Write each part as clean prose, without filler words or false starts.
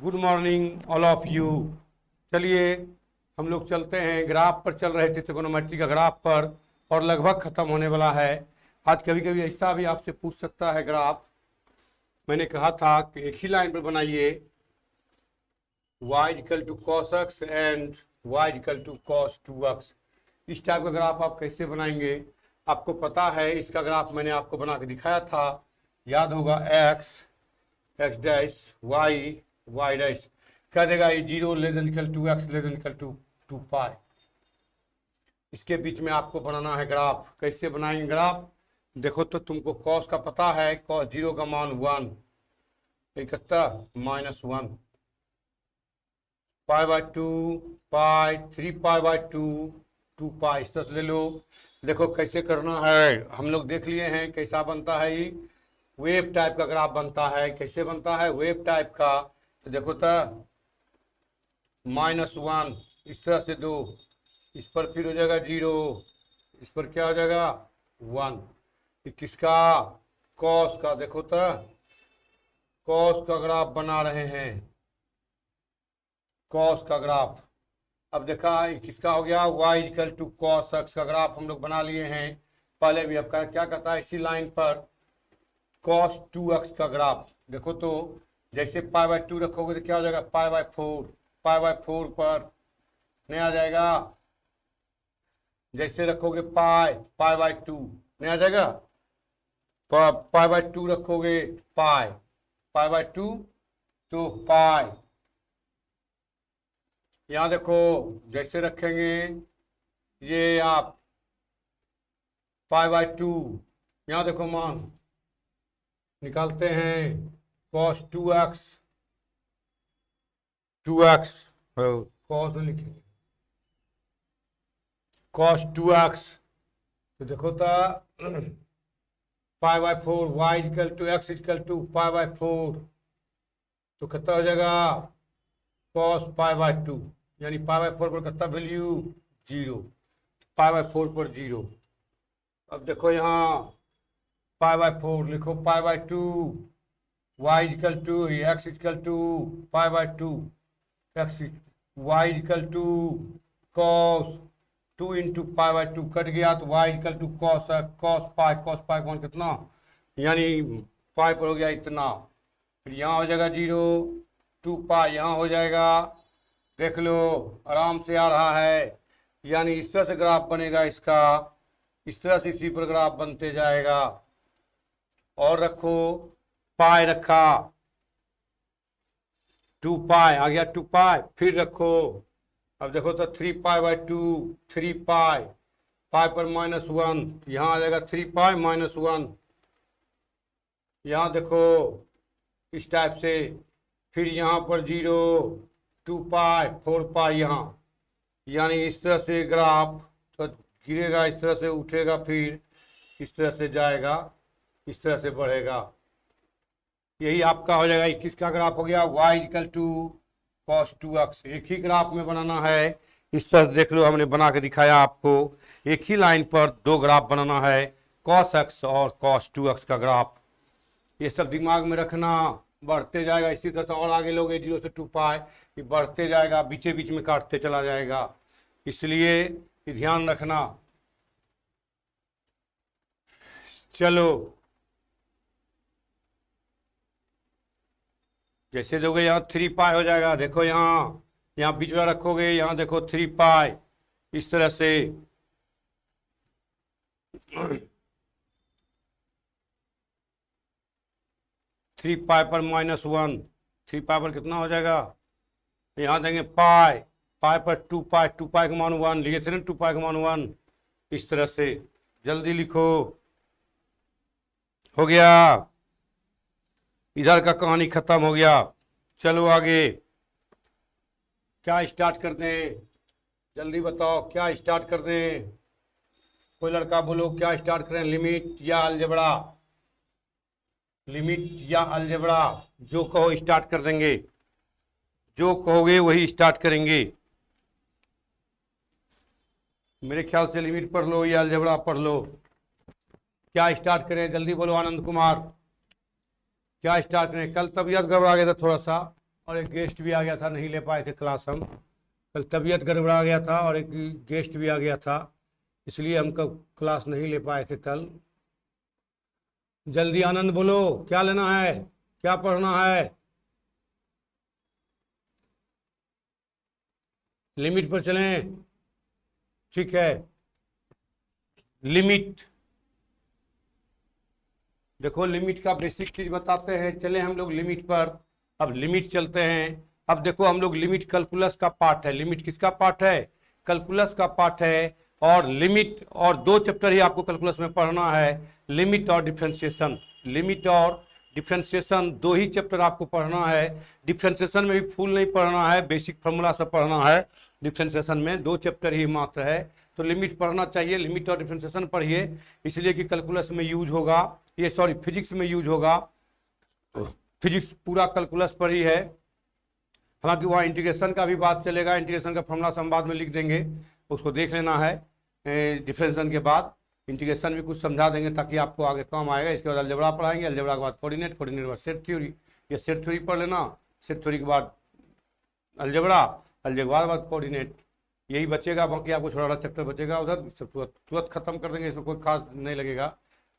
Good morning all of you. चलिए हम लोग चलते हैं, ग्राफ पर चल रहे थे, ट्रिगोनोमेट्री का ग्राफ पर, और लगभग खत्म होने वाला है। आज कभी कभी ऐसा भी आपसे पूछ सकता है ग्राफ। मैंने कहा था कि एक ही लाइन पर बनाइए, y equal to cos x and y equal to cos 2x। इस टाइप का ग्राफ आप कैसे बनाएंगे, आपको पता है। इसका ग्राफ मैंने आपको बना के दिखाया था, याद होगा। एक्स डैश वाई डैश क्या देगा, ये 0 less equal to x less equal to 2 pi. इसके बीच में आपको बनाना है ग्राफ। कैसे बनाएंगे ग्राफ, देखो तो तुमको कॉस का पता है, कॉस 0 का मान 1, कितना -1, पाई बाय 2 पाई 3 पाई बाय 2 2 पाई। इस तरह से ले लो। देखो कैसे करना है, हम लोग देख लिए हैं कैसा बनता है। ये वेव टाइप का ग्राफ बनता है। कैसे बनता है वेव टाइप का, तो देखो तो -1 इस तरह से दो, इस पर फिर हो जाएगा 0, इस पर क्या हो जाएगा 1। किसका, कॉस का। देखो तो कॉस का ग्राफ बना रहे हैं, कॉस का ग्राफ। अब देखा किसका हो गया, y equal to cos x का ग्राफ हम लोग बना लिए हैं पहले भी। अब क्या कहता है, इसी लाइन पर cos 2x का ग्राफ। देखो तो जैसे पाई बाय 2 रखोगे तो क्या हो जाएगा, पाई बाय 4, पाई बाय 4 पर नहीं आ जाएगा। जैसे रखोगे पाई बाय 2 नहीं आ जाएगा। पाई बाय 2 रखोगे, पाई बाय 2 तो पाई। यहाँ देखो जैसे रखेंगे ये आप पाई बाय 2, यहाँ देखो मान निकालते हैं cos 2x cos में लिखेंगे cos 2x। तो देखो तो pi by 4 y equal to x equal to pi by 4, तो कितना हो जाएगा cos पाई बाय 2, यानी पाई बाय 4 पर कितना वैल्यू 0, पाई बाय 4 पर 0। अब देखो यहाँ पाई बाय 4 लिखो, pi by 2 y equal to x equal to pi by 2 x, y equal to cos 2 into pi by 2 cut गया तो y equal to cos pi का मान कितना, यानी पाई पर हो गया इतना। फिर यहाँ हो जाएगा 0, 2 पाई यहाँ हो जाएगा। देख लो आराम से आ रहा है, यानी इस तरह से ग्राफ बनेगा इसका। इस तरह से इसी पर ग्राफ बनते जाएगा। और रखो पाई रखा, 2 पाई आ गया, 2 पाई फिर रखो। अब देखो तो 3 पाई बाय 2, 3 पाई, पाई पर -1 यहाँ आ जाएगा 3 पाई -1। यहाँ देखो इस टाइप से, फिर यहाँ पर 0, 2 पाई 4 पाई यहाँ, यानी इस तरह से ग्राफ तो गिरेगा, इस तरह से उठेगा, फिर इस तरह से जाएगा, इस तरह से बढ़ेगा। यही आपका हो जाएगा 21 का ग्राफ हो गया, y equal to cos 2x। एक ही ग्राफ में बनाना है। इस तरह से देख लो, हमने बना के दिखाया आपको। एक ही लाइन पर 2 ग्राफ बनाना है, cos x और cos 2x का ग्राफ। ये सब दिमाग में रखना, बढ़ते जाएगा। इसी तरह से और आगे लोगे 0 से 2 पाई, ये बढ़ते जाएगा, बीचे बीच में काटते चला जाएगा, इसलिए ध्यान रखना। चलो जैसे दोगे यहाँ 3 पाई हो जाएगा। देखो यहाँ बीच में रखोगे, यहाँ देखो 3 पाई इस तरह से। 3 पाई पर -1, 3 पाई पर कितना हो जाएगा, यहाँ देंगे पाई पर 2 पाई, 2 पाई का मान 1 लिए थे ना, 2 पाई का मान 1। इस तरह से जल्दी लिखो, हो गया। इधर का कहानी खत्म हो गया। चलो आगे क्या स्टार्ट करते हैं, जल्दी बताओ क्या स्टार्ट करते हैं। कोई लड़का बोलो क्या स्टार्ट करें, लिमिट या अलजेब्रा, लिमिट या अलजेब्रा, जो कहो स्टार्ट कर देंगे। जो कहोगे वही स्टार्ट करेंगे। मेरे ख्याल से लिमिट पढ़ लो या अलजेब्रा पढ़ लो। क्या स्टार्ट करें, जल्दी बोलो आनंद कुमार, क्या स्टार्ट करें। कल तबीयत गड़बड़ा गया था थोड़ा सा, और एक गेस्ट भी आ गया था, नहीं ले पाए थे क्लास हम। कल तबीयत गड़बड़ा गया था और एक गेस्ट भी आ गया था, इसलिए हम कब क्लास नहीं ले पाए थे कल। जल्दी आनंद बोलो, क्या लेना है, क्या पढ़ना है। लिमिट पर चलें, ठीक है। लिमिट, देखो लिमिट का बेसिक चीज बताते हैं। चले हम लोग लिमिट पर, अब लिमिट चलते हैं। अब देखो हम लोग लिमिट कैलकुलस का पार्ट है। लिमिट किसका पार्ट है? कैलकुलस का पार्ट है। और लिमिट और दो चैप्टर ही आपको कैलकुलस में पढ़ना है, लिमिट और डिफरेंशिएशन। लिमिट और डिफरेंशिएशन दो ही चैप्टर आपको पढ़ना है। डिफरेंशिएशन में भी फुल नहीं पढ़ना है, बेसिक फार्मूला सब पढ़ना है। डिफरेंशिएशन में दो चैप्टर ही मात्र है, तो लिमिट पढ़ना चाहिए। लिमिट और डिफरेंशिएशन पढ़िए, इसलिए कि कैलकुलस में यूज होगा, ये सॉरी फिजिक्स में यूज होगा। फिजिक्स पूरा कैलकुलस पर ही है। हालांकि वहाँ इंटीग्रेशन का भी बात चलेगा, इंटीग्रेशन का फॉर्मूला हम बाद में लिख देंगे, उसको देख लेना है। डिफरेंशिएशन के बाद इंटीग्रेशन भी कुछ समझा देंगे ताकि आपको आगे काम आएगा। इसके बाद अलजेब्रा पढ़ाएंगे, अलजेब्रा के बाद कोऑर्डिनेट, कोऑर्डिनेट के बाद सेट थ्योरी। ये सेट थ्योरी पढ़ लेना, सेट थ्योरी के बाद अलजेब्रा, अलजेब्रा के बाद कोऑर्डिनेट, यही बचेगा। बाकी आपको छोटा छोटा चैप्टर बचेगा, उधर सब तुरंत खत्म कर देंगे, इसमें कोई खास नहीं लगेगा।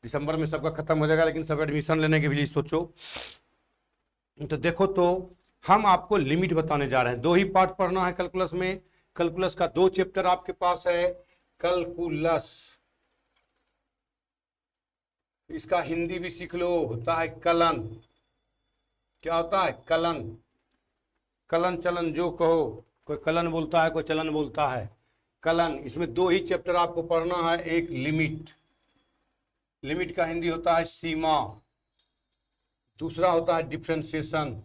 दिसंबर में सबका खत्म हो जाएगा, लेकिन सब एडमिशन लेने के लिए सोचो। तो देखो, तो हम आपको लिमिट बताने जा रहे हैं। दो ही पार्ट पढ़ना है कैलकुलस में। कैलकुलस का दो चैप्टर आपके पास है। कैलकुलस, इसका हिंदी भी सीख लो, होता है कलन। क्या होता है? कलन। कलन चलन जो कहो, कोई कलन बोलता है, कोई चलन बोलता है। कलन, इसमें दो ही चैप्टर आपको पढ़ना है। एक लिमिट, लिमिट का हिंदी होता है सीमा। दूसरा होता है डिफरेंशिएशन।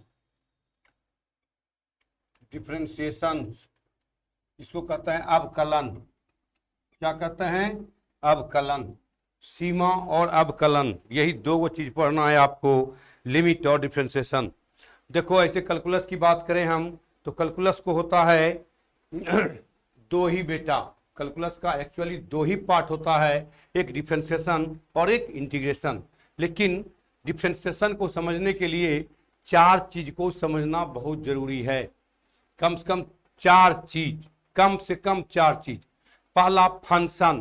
डिफरेंशिएशन इसको कहते हैं अवकलन। क्या कहते हैं? अवकलन। सीमा और अवकलन, यही दो वो चीज पढ़ना है आपको, लिमिट और डिफरेंशिएशन। देखो ऐसे कैलकुलस की बात करें हम, तो कैलकुलस को होता है दो ही बेटा। कैलकुलस का एक्चुअली दो ही पार्ट होता है, एक डिफरेंशिएशन और एक इंटीग्रेशन। लेकिन डिफरेंशिएशन को समझने के लिए चार चीज को समझना बहुत जरूरी है। कम से कम चार चीज, कम से कम चार चीज। पहला फंक्शन,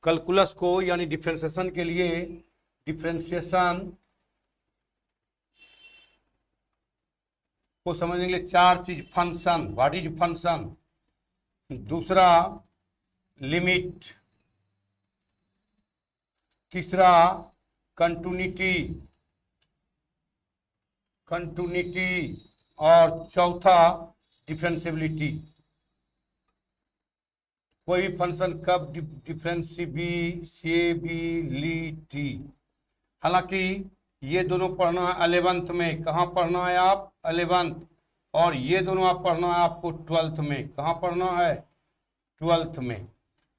कैलकुलस को यानी डिफरेंशिएशन के लिए, डिफरेंशिएशन को समझने के लिए चार चीज। Function, what is function. दूसरा लिमिट। तीसरा कंटिन्यूटी, कंटिन्यूटी। और चौथा डिफरेंशिएबिलिटी। कोई भी फंक्शन कब डिफरेंशिएबिलिटी। हालांकि ये दोनों पढ़ना है 11th में। कहाँ पढ़ना है आप? 11th। और ये दोनों आप पढ़ना है आपको 12th में। कहाँ पढ़ना है? 12th में।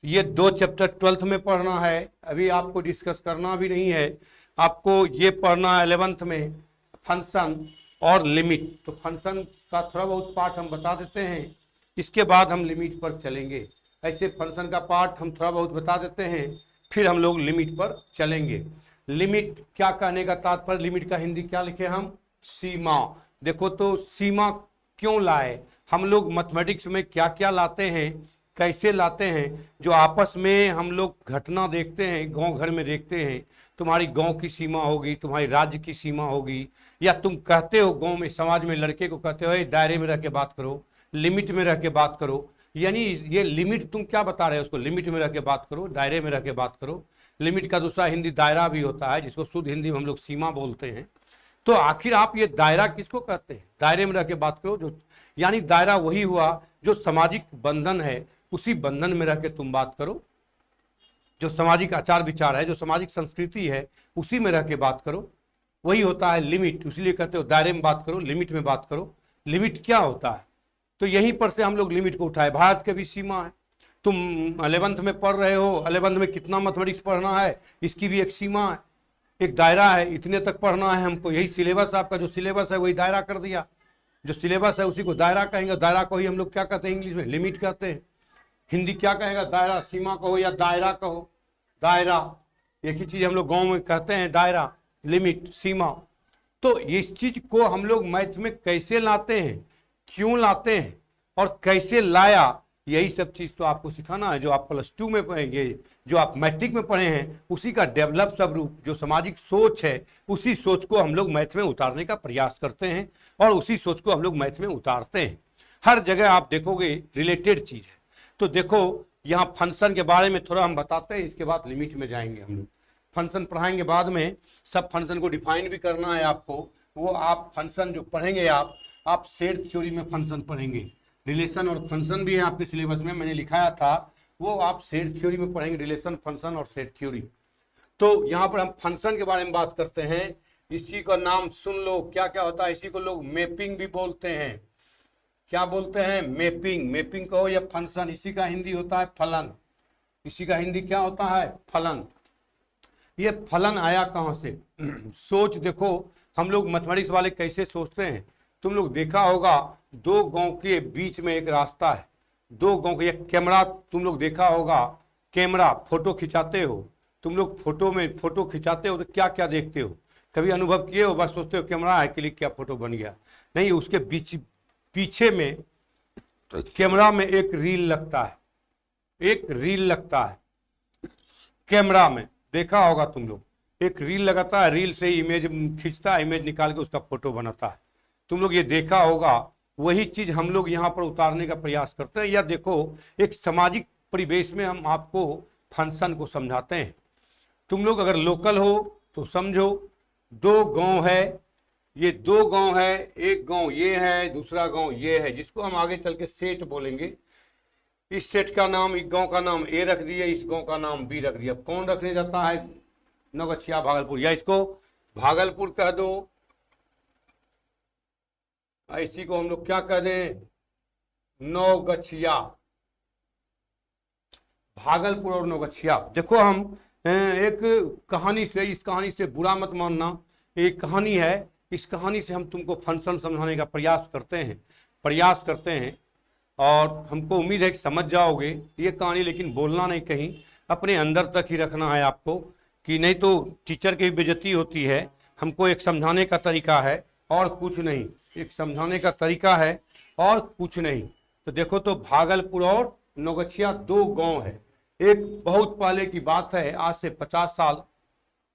ये दो चैप्टर 12th में पढ़ना है, अभी आपको डिस्कस करना भी नहीं है। आपको ये पढ़ना है 11th में, फंक्शन और लिमिट। तो फंक्शन का थोड़ा बहुत पार्ट हम बता देते हैं, इसके बाद हम लिमिट पर चलेंगे। ऐसे फंक्शन का पार्ट हम थोड़ा बहुत बता देते हैं, फिर हम लोग लिमिट पर चलेंगे। लिमिट क्या कहने का तात्पर्य, लिमिट का हिंदी क्या लिखे हम? सीमा। देखो तो सीमा क्यों लाए हम लोग? मैथमेटिक्स में क्या क्या लाते हैं, कैसे लाते हैं? जो आपस में हम लोग घटना देखते हैं, गांव घर में देखते हैं, तुम्हारी गांव की सीमा होगी, तुम्हारी राज्य की सीमा होगी, या तुम कहते हो गांव में समाज में लड़के को कहते हो दायरे में रह के बात करो, लिमिट में रह के बात करो। यानी ये लिमिट तुम क्या बता रहे हो? उसको लिमिट में रह के बात करो, दायरे में रह के बात करो। लिमिट का दूसरा हिंदी दायरा भी होता है, जिसको शुद्ध हिंदी में हम लोग सीमा बोलते हैं। तो आखिर आप ये दायरा किसको कहते हैं? दायरे में रह के बात करो, जो यानी दायरा वही हुआ जो सामाजिक बंधन है, उसी बंधन में रह के तुम बात करो। जो सामाजिक आचार विचार है, जो सामाजिक संस्कृति है, उसी में रह के बात करो, वही होता है लिमिट। इसलिए कहते हो दायरे में बात करो, लिमिट में बात करो। लिमिट क्या होता है? तो यहीं पर से हम लोग लिमिट को उठाए। भारत के भी सीमा है। तुम 11th में पढ़ रहे हो, 11th में कितना मैथमेटिक्स पढ़ना है, इसकी भी एक सीमा है, एक दायरा है, इतने तक पढ़ना है हमको। यही सिलेबस, आपका जो सिलेबस है वही दायरा कर दिया। जो सिलेबस है उसी को दायरा कहेंगे। दायरा को ही हम लोग क्या कहते हैं इंग्लिश में? लिमिट कहते हैं। हिंदी क्या कहेगा? दायरा। सीमा कहो या दायरा कहो, दायरा एक ही चीज हम लोग गाँव में कहते हैं, दायरा, लिमिट, सीमा। तो इस चीज को हम लोग मैथ में कैसे लाते हैं, क्यों लाते हैं और कैसे लाया, यही सब चीज तो आपको सिखाना है। जो आप +2 में पढ़ेंगे, जो आप मैट्रिक में पढ़े हैं, उसी का डेवलप सब रूप, जो सामाजिक सोच है, उसी सोच को हम लोग मैथ में उतारने का प्रयास करते हैं और उसी सोच को हम लोग मैथ में उतारते हैं। हर जगह आप देखोगे रिलेटेड चीज है। तो देखो यहाँ फंक्शन के बारे में थोड़ा हम बताते हैं, इसके बाद लिमिट में जाएंगे हम लोग। फंक्शन पढ़ाएंगे बाद में, सब फंक्शन को डिफाइन भी करना है आपको। वो आप फंक्शन जो पढ़ेंगे आप सेट थ्योरी में फंक्शन पढ़ेंगे। रिलेशन और फंक्शन भी है आपके सिलेबस में, मैंने लिखाया था, वो आप सेट थ्योरी में पढ़ेंगे, रिलेशन, फंक्शन और सेट थ्योरी। तो यहाँ पर हम फंक्शन के बारे में बात करते हैं। इसी का नाम सुन लो, क्या क्या होता है। इसी को लोग मैपिंग भी बोलते हैं। क्या बोलते हैं? मैपिंग। मैपिंग कहो या फंक्शन, इसी का हिंदी होता है फलन। इसी का हिंदी क्या होता है? फलन। ये फलन आया कहाँ से? सोच देखो, हम लोग मैथमेटिक्स वाले कैसे सोचते हैं। तुम लोग देखा होगा, दो गांव के बीच में एक रास्ता है, दो गांव के, एक कैमरा तुम लोग देखा होगा, कैमरा फोटो खिंचाते हो तुम लोग, फोटो में फोटो खिंचाते हो तो क्या क्या देखते हो? कभी अनुभव किए हो? बस सोचते हो कैमरा है, क्लिक किया, फोटो बन गया। नहीं, उसके पीछे में कैमरा में एक रील लगता है, एक रील लगता है कैमरा में, देखा होगा तुम लोग, एक रील लगाता है, रील से इमेज खींचता है, इमेज निकाल के उसका फोटो बनाता है। तुम लोग ये देखा होगा। वही चीज हम लोग यहाँ पर उतारने का प्रयास करते हैं। या देखो, एक सामाजिक परिवेश में हम आपको फंक्शन को समझाते हैं। तुम लोग अगर लोकल हो तो समझो, दो गांव है, ये दो गांव है, एक गांव ये है, दूसरा गांव ये है, जिसको हम आगे चल के सेट बोलेंगे। इस सेट का नाम, इस गांव का नाम ए रख दिया, इस गांव का नाम बी रख दिया। कौन रखने जाता है? नौगछिया भागलपुर, या इसको भागलपुर कह दो, इसी को हम लोग क्या कह दें? नौगछिया। भागलपुर और नौगछिया। देखो, हम एक कहानी से, इस कहानी से बुरा मत मानना, एक कहानी है, इस कहानी से हम तुमको फंक्शन समझाने का प्रयास करते हैं और हमको उम्मीद है कि समझ जाओगे ये कहानी। लेकिन बोलना नहीं कहीं, अपने अंदर तक ही रखना है आपको, कि नहीं तो टीचर की बेइज्जती होती है। हमको एक समझाने का तरीका है और कुछ नहीं, एक समझाने का तरीका है और कुछ नहीं। तो देखो, तो भागलपुर और नौगछिया दो गांव है। एक बहुत पहले की बात है, आज से 50 साल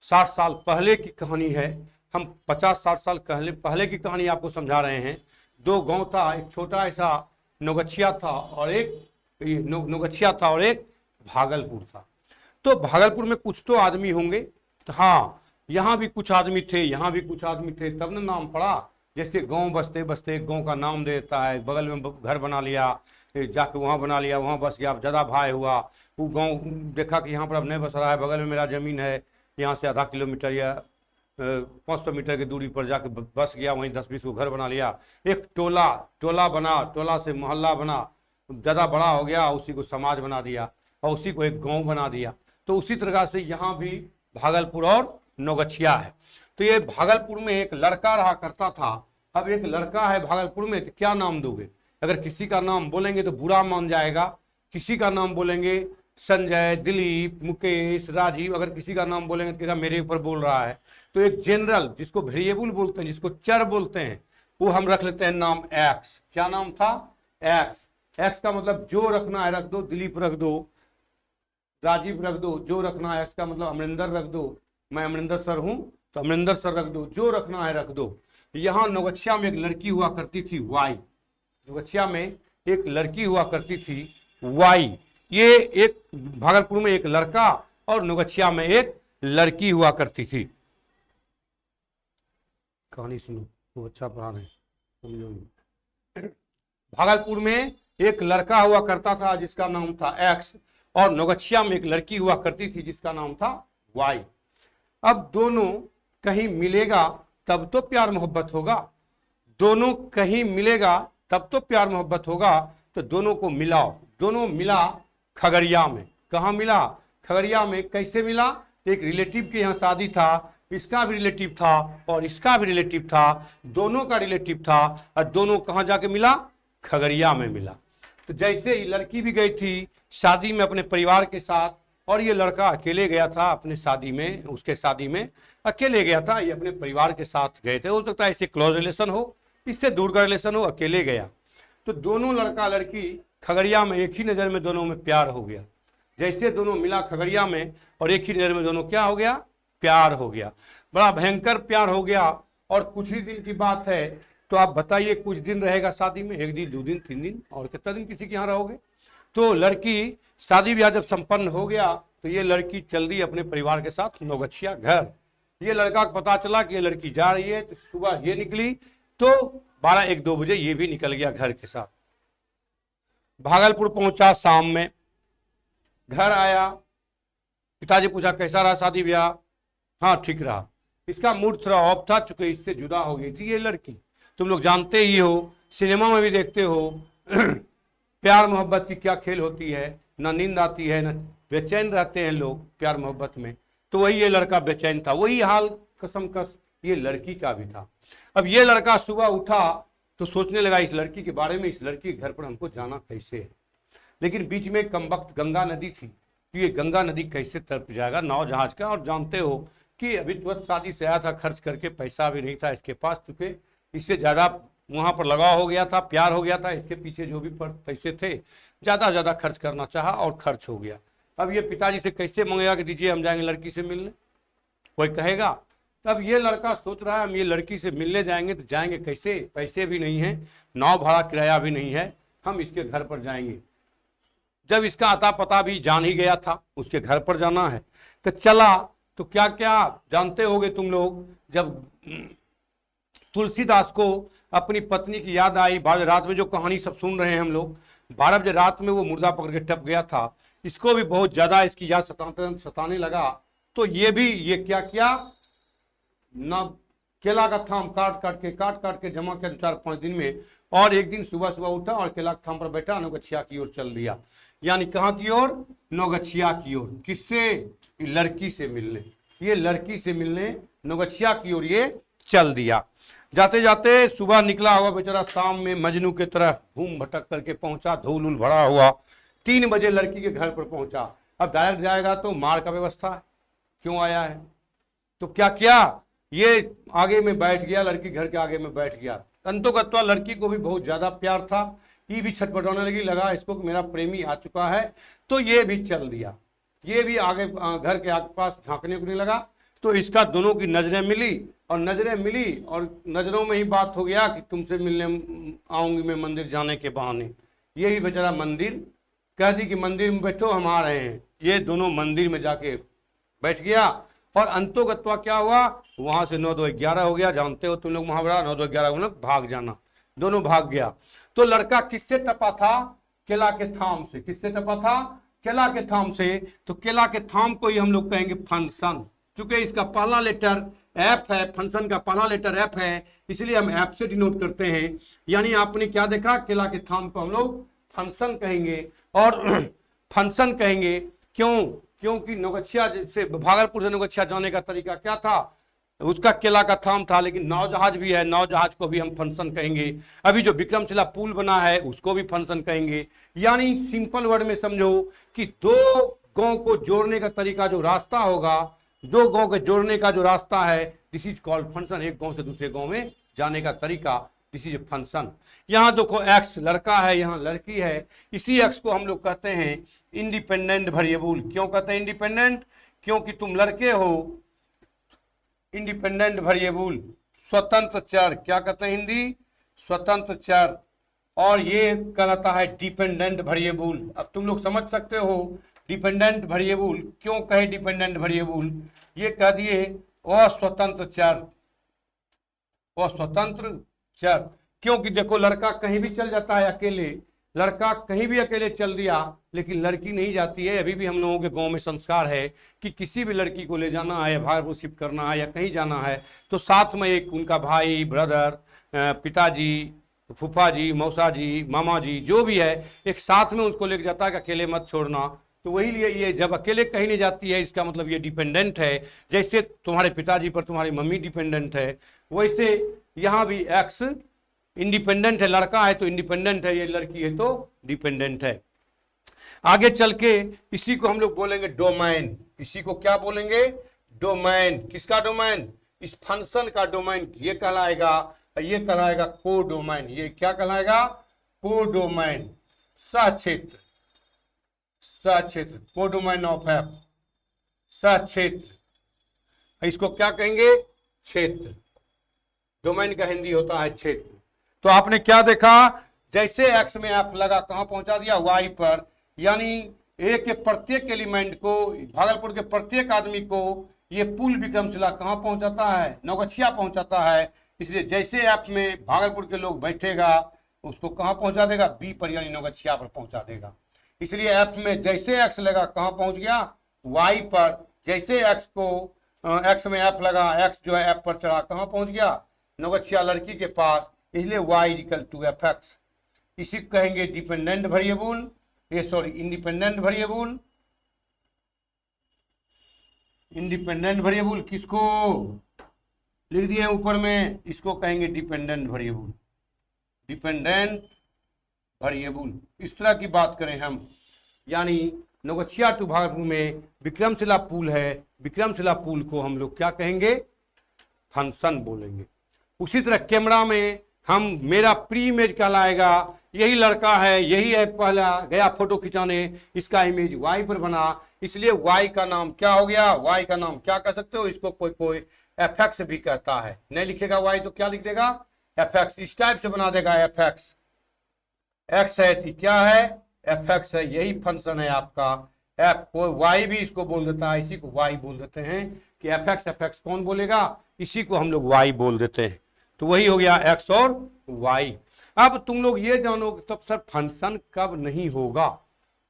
60 साल पहले की कहानी है। हम 50-60 साल पहले की कहानी आपको समझा रहे हैं। दो गांव था, एक छोटा ऐसा नौगछिया था और एक भागलपुर था। तो भागलपुर में कुछ तो आदमी होंगे, तो हाँ, यहाँ भी कुछ आदमी थे, यहाँ भी कुछ आदमी थे, तब ना नाम पड़ा। जैसे गांव बसते बसते एक गांव का नाम दे देता है, बगल में घर बना लिया, जाके वहाँ बना लिया, वहाँ बस गया, ज़्यादा भाई हुआ। वो गांव देखा कि यहाँ पर अब नहीं बस रहा है, बगल में मेरा ज़मीन है, यहाँ से आधा किलोमीटर या 500 मीटर की दूरी पर जाके बस गया, वहीं 10-20 को घर बना लिया। एक टोला बना, टोला से मोहल्ला बना, ज़्यादा बड़ा हो गया, उसी को समाज बना दिया और उसी को एक गांव बना दिया। तो उसी तरह से यहाँ भी भागलपुर और नौगछिया है। तो ये भागलपुर में एक लड़का रहा करता था। अब एक लड़का है भागलपुर में, तो क्या नाम दोगे? अगर किसी का नाम बोलेंगे तो बुरा मान जाएगा, किसी का नाम बोलेंगे संजय, दिलीप, मुकेश, राजीव, अगर किसी का नाम बोलेंगे तो क्या मेरे ऊपर बोल रहा है। तो एक जनरल, जिसको वेरिएबल बोलते हैं, जिसको चर बोलते हैं, वो हम रख लेते हैं नाम एक्स। क्या नाम था? एक्स। एक्स का मतलब जो रखना है रख दो, दिलीप रख दो, राजीव रख दो, जो रखना है। एक्स का मतलब अमरिंदर रख दो, मैं अमरिंदर सर हूं तो अमरिंदर सर रख दो, जो रखना है रख दो। यहाँ नौगछिया में एक लड़की हुआ करती थी वाई। नौगछिया में एक लड़की हुआ करती थी वाई। ये एक भागलपुर में एक लड़का और नौगछिया में एक लड़की हुआ करती थी। कहानी सुनो, वो अच्छा पढ़ा रहे समझो। भागलपुर में एक लड़का हुआ करता था जिसका नाम था एक्स, और नौगछिया में एक लड़की हुआ करती थी जिसका नाम था वाई। अब दोनों कहीं मिलेगा तब तो प्यार मोहब्बत होगा, दोनों कहीं मिलेगा तब तो प्यार मोहब्बत होगा। तो दोनों को मिलाओ, दोनों मिला खगड़िया में। कहाँ मिला? खगड़िया में। कैसे मिला? एक रिलेटिव के यहाँ शादी था, इसका भी रिलेटिव था और इसका भी रिलेटिव था, दोनों का रिलेटिव था, और दोनों कहाँ जाके मिला? खगड़िया में मिला। तो जैसे ही लड़की भी गई थी शादी में अपने परिवार के साथ, और ये लड़का अकेले गया था अपने शादी में, उसके शादी में अकेले गया था, ये अपने परिवार के साथ गए थे। हो सकता है इससे क्लोज रिलेशन हो, इससे दूर का रिलेशन हो, अकेले गया। तो दोनों लड़का लड़की खगड़िया में एक ही नज़र में दोनों में प्यार हो गया। जैसे दोनों मिला खगड़िया में और एक ही नज़र में दोनों क्या हो गया, प्यार हो गया, बड़ा भयंकर प्यार हो गया। और कुछ ही दिन की बात है, तो आप बताइए कुछ दिन रहेगा शादी में, 1 दिन 2 दिन 3 दिन, और कितना दिन किसी के यहाँ रहोगे। तो लड़की शादी ब्याह जब संपन्न हो गया तो ये लड़की चल दी अपने परिवार के साथ नौगछिया घर। ये लड़का को पता चला कि ये लड़की जा रही है, तो सुबह ये निकली, तो 12-1-2 बजे ये भी निकल गया घर के साथ। भागलपुर पहुंचा, शाम में घर आया, पिताजी पूछा कैसा रहा शादी ब्याह। हाँ ठीक रहा। इसका मूड थोड़ा ऑफ था, चूंकि इससे जुदा हो गई थी ये लड़की। तुम लोग जानते ही हो, सिनेमा में भी देखते हो प्यार मोहब्बत की क्या खेल होती है, ना नींद आती है, ना बेचैन रहते हैं लोग प्यार मोहब्बत में। तो वही ये लड़का बेचैन था, वही हाल कसमकस ये लड़की का भी था। अब ये लड़का सुबह उठा तो सोचने लगा इस लड़की के बारे में, इस लड़की के घर पर हमको जाना कैसे है। लेकिन बीच में कमबख्त गंगा नदी थी, तो ये गंगा नदी कैसे तरफ जाएगा नाव जहाज का। और जानते हो कि अभी तुरंत शादी से आया था, खर्च करके पैसा भी नहीं था इसके पास, चूंकि इससे ज़्यादा वहाँ पर लगाव हो गया था, प्यार हो गया था, इसके पीछे जो भी पैसे थे ज़्यादा खर्च करना चाहा और खर्च हो गया। अब ये पिताजी से कैसे मांगेगा कि दीजिए हम जाएंगे लड़की से मिलने, कोई कहेगा। तब ये लड़का सोच रहा है हम ये लड़की से मिलने जाएंगे तो जाएंगे कैसे, पैसे भी नहीं है, नाव भाड़ा किराया भी नहीं है, हम इसके घर पर जाएंगे। जब इसका अता पता भी जान ही गया था, उसके घर पर जाना है, तो चला। तो क्या क्या जानते होगे तुम लोग, जब तुलसीदास को अपनी पत्नी की याद आई, रात में जो कहानी सब सुन रहे हैं हम लोग, 12 बजे रात में वो मुर्दा पकड़ के टप गया था, इसको भी बहुत ज्यादा इसकी याद सताने लगा। तो ये क्या किया ना, केला का थाम काट काट के जमा किया 4-5 दिन में। और एक दिन सुबह सुबह उठा और केला के थाम पर बैठा, नौगछिया की ओर चल दिया। यानी कहाँ की ओर, नौगछिया की ओर। किससे, लड़की से मिलने। ये लड़की से मिलने नौगछिया की ओर ये चल दिया। जाते जाते सुबह निकला हुआ बेचारा, शाम में मजनू के तरह घूम भटक करके पहुंचा, धूल उल भरा हुआ। 3 बजे लड़की के घर पर पहुंचा। अब डायरेक्ट जाएगा तो मार का व्यवस्था है, क्यों आया है। तो क्या किया, ये आगे में बैठ गया, लड़की घर के आगे में बैठ गया। अंतोगत्वा लड़की को भी बहुत ज्यादा प्यार था, ये भी छटपटाने लगी, लगा इसको कि मेरा प्रेमी आ चुका है, तो ये भी चल दिया। ये भी आगे घर के आगे पास झांकने को नहीं लगा। तो इसका दोनों की नजरें मिली, और नजरों में ही बात हो गया कि तुमसे मिलने आऊंगी मैं मंदिर जाने के बहाने। ये भी बेचारा मंदिर कह दी कि मंदिर में बैठो हम आ रहे हैं। ये दोनों मंदिर में जाके बैठ गया। और अंतोगत्वा क्या हुआ, वहां से 9-2-11 हो गया। जानते हो तुम लोग मुहावरा, 9-2-11 भाग जाना, दोनों भाग गया। तो लड़का किससे टपा था, केला के थाम से। किससे टपा था, केला के थाम से। तो केला के थाम को ही हम लोग कहेंगे फंक्शन, चूंकि इसका पहला लेटर एफ है, फंक्शन का पहला लेटर एफ है, इसलिए हम एफ से डिनोट करते हैं। यानी आपने क्या देखा, केला के थाम को हम लोग फंक्शन कहेंगे। और फंक्शन कहेंगे क्योंकि नौगछिया से, भागलपुर से नौगछिया जाने का तरीका क्या था, उसका केला का थाम था। लेकिन नाव जहाज भी है, नाव जहाज को भी हम फंक्शन कहेंगे। अभी जो विक्रमशिला पुल बना है उसको भी फंक्शन कहेंगे। यानी सिंपल वर्ड में समझो कि 2 गांव को जोड़ने का तरीका, जो रास्ता होगा, 2 गांव के जोड़ने का जो रास्ता है, दिस इज कॉल्ड फंक्शन। एक गांव से दूसरे गांव में जाने का तरीका, दिस इज फंक्शन। यहाँ देखो एक्स लड़का है, यहाँ लड़की है, इसी एक्स को हम लोग कहते हैं इंडिपेंडेंट वेरिएबल। क्यों कहते हैं इंडिपेंडेंट, क्योंकि तुम लड़के हो। इंडिपेंडेंट वेरिएबल, स्वतंत्र चर, क्या कहते हैं हिंदी, स्वतंत्र चर। और ये कहलाता है डिपेंडेंट वेरिएबल। अब तुम लोग समझ सकते हो डिपेंडेंट वेरिएबल क्यों कहे डिपेंडेंट वेरिएबल, ये कह दिए अस्वतंत्र चर, अस्वतंत्र चर। क्योंकि देखो लड़का कहीं भी चल जाता है अकेले, लड़का कहीं भी अकेले चल दिया, लेकिन लड़की नहीं जाती है। अभी भी हम लोगों के गांव में संस्कार है कि किसी भी लड़की को ले जाना है, भाई शिफ्ट करना है या कहीं जाना है, तो साथ में एक उनका भाई, ब्रदर, पिताजी, फूफा जी, मौसा जी, मामा जी, जो भी है, एक साथ में उसको लेके जाता है कि अकेले मत छोड़ना। तो वही लिए ये जब अकेले कहीं नहीं जाती है, इसका मतलब ये डिपेंडेंट है। जैसे तुम्हारे पिताजी पर तुम्हारी मम्मी डिपेंडेंट है, वैसे यहाँ भी एक्स इंडिपेंडेंट है। लड़का है तो इंडिपेंडेंट है, ये लड़की है तो डिपेंडेंट है। आगे चल के इसी को हम लोग बोलेंगे डोमेन। इसी को क्या बोलेंगे? डोमेन। किसका डोमेन? इस फंक्शन का डोमेन ये कहलाएगा, ये कहलाएगा कोडोमेन। ये क्या कहलाएगा? कोडोमेन। सक्षेत्र, सक्षेत्र, कोडोमेन ऑफ एफ, सक्षेत्र। इसको क्या कहेंगे? क्षेत्र। डोमेन का हिंदी होता है क्षेत्र। तो आपने क्या देखा? जैसे एक्स में एफ लगा, कहां पहुंचा दिया? वाई पर। यानी ए के प्रत्येक एलिमेंट को, भागलपुर के प्रत्येक आदमी को ये पुल विक्रमशिला कहां पहुंचाता है? नौगछिया पहुंचाता है। इसलिए जैसे एफ में भागलपुर के लोग बैठेगा, उसको कहां पहुंचा देगा? बी पर, यानी नौगछिया पर पहुंचा देगा। इसलिए एफ में जैसे एक्स लगा, कहां पहुंच गया? वाई पर। जैसे एक्स को, एक्स में एफ लगा, एक्स जो है एफ पर चढ़ा, कहां पहुंच गया? नौगछिया लड़की के पास। इसलिए y equal to f x. इसी को कहेंगे डिपेंडेंट वेरिएबल, ये sorry independent variable. Independent variable किसको लिख दिए ऊपर में? इसको कहेंगे डिपेंडेंट वेरिएबल। डिपेंडेंट वेरिएबल इस तरह की बात करें हम, यानी नौगछिया टू भागलपुर में विक्रमशिला पुल है, विक्रमशिला पुल को हम लोग क्या कहेंगे? फंक्शन बोलेंगे। उसी तरह कैमरा में हम, मेरा प्री इमेज कहलाएगा, यही लड़का है, यही है पहला गया फोटो खिंचाने, इसका इमेज वाई पर बना, इसलिए वाई का नाम क्या हो गया? वाई का नाम क्या कह सकते हो? इसको कोई कोई एफ एक्स भी कहता है। नहीं लिखेगा वाई तो क्या लिख देगा? F x. इस टाइप से बना देगा एफ एक्स। एक्स है तो क्या है? एफ एक्स है। यही फंक्शन है आपका एफ। कोई वाई भी इसको बोल देता है, इसी को वाई बोल देते हैं कि एफ एक्स कौन बोलेगा? इसी को हम लोग वाई बोल देते हैं। तो वही हो गया एक्स और वाई। अब तुम लोग ये जानो तब सर फंक्शन कब नहीं होगा?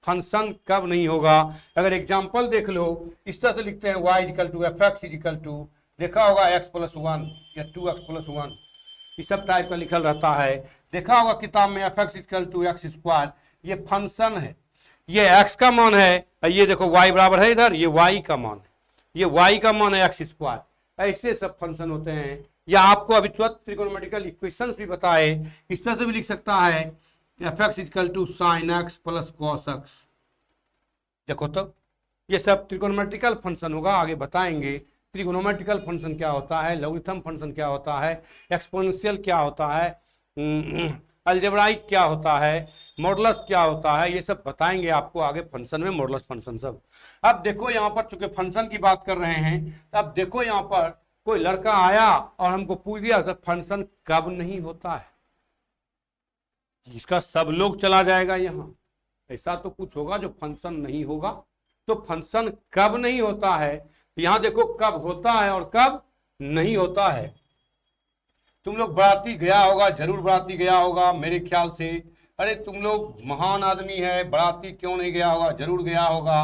फंक्शन कब नहीं होगा? अगर एग्जांपल देख लो, इस तरह से लिखते हैं y equal to f x equal to, देखा होगा x प्लस 1 या 2x प्लस 1, इस सब टाइप का लिखल रहता है। देखा होगा किताब में f x equal to x square. ये फंक्शन है, ये x का मान है, ये देखो y बराबर है इधर, ये y का मान है, ये y का मान है एक्स स्क्वायर। ऐसे सब फंक्शन होते हैं। या आपको अभी तुरंत त्रिकोणोमेट्रिकल इक्वेशंस भी बताए, इस तरह से भी लिख सकता है f x equal to sine x plus cos x. देखो तो ये सब त्रिकोणोमेट्रिकल फंक्शन होगा, आगे बताएंगे त्रिकोणोमेट्रिकल फंक्शन क्या होता है, लॉगरिथम फंक्शन क्या होता है, एक्सपोनेंशियल क्या होता है, अलजेब्राइक क्या होता है, मॉडुलस क्या होता है, ये सब बताएंगे आपको आगे फंक्शन में, मॉडुलस फंक्शन सब। अब देखो यहाँ पर चूंकि फंक्शन की बात कर रहे हैं, अब देखो यहाँ पर कोई लड़का आया और हमको पूछ दिया तो फंक्शन कब नहीं होता है? इसका सब लोग चला जाएगा यहाँ, ऐसा तो कुछ होगा जो फंक्शन नहीं होगा। तो फंक्शन कब नहीं होता है, यहां देखो कब होता है और कब नहीं होता है। तुम लोग बाराती गया होगा, जरूर बाराती गया होगा मेरे ख्याल से। अरे तुम लोग महान आदमी है, बाराती क्यों नहीं गया होगा? जरूर गया होगा।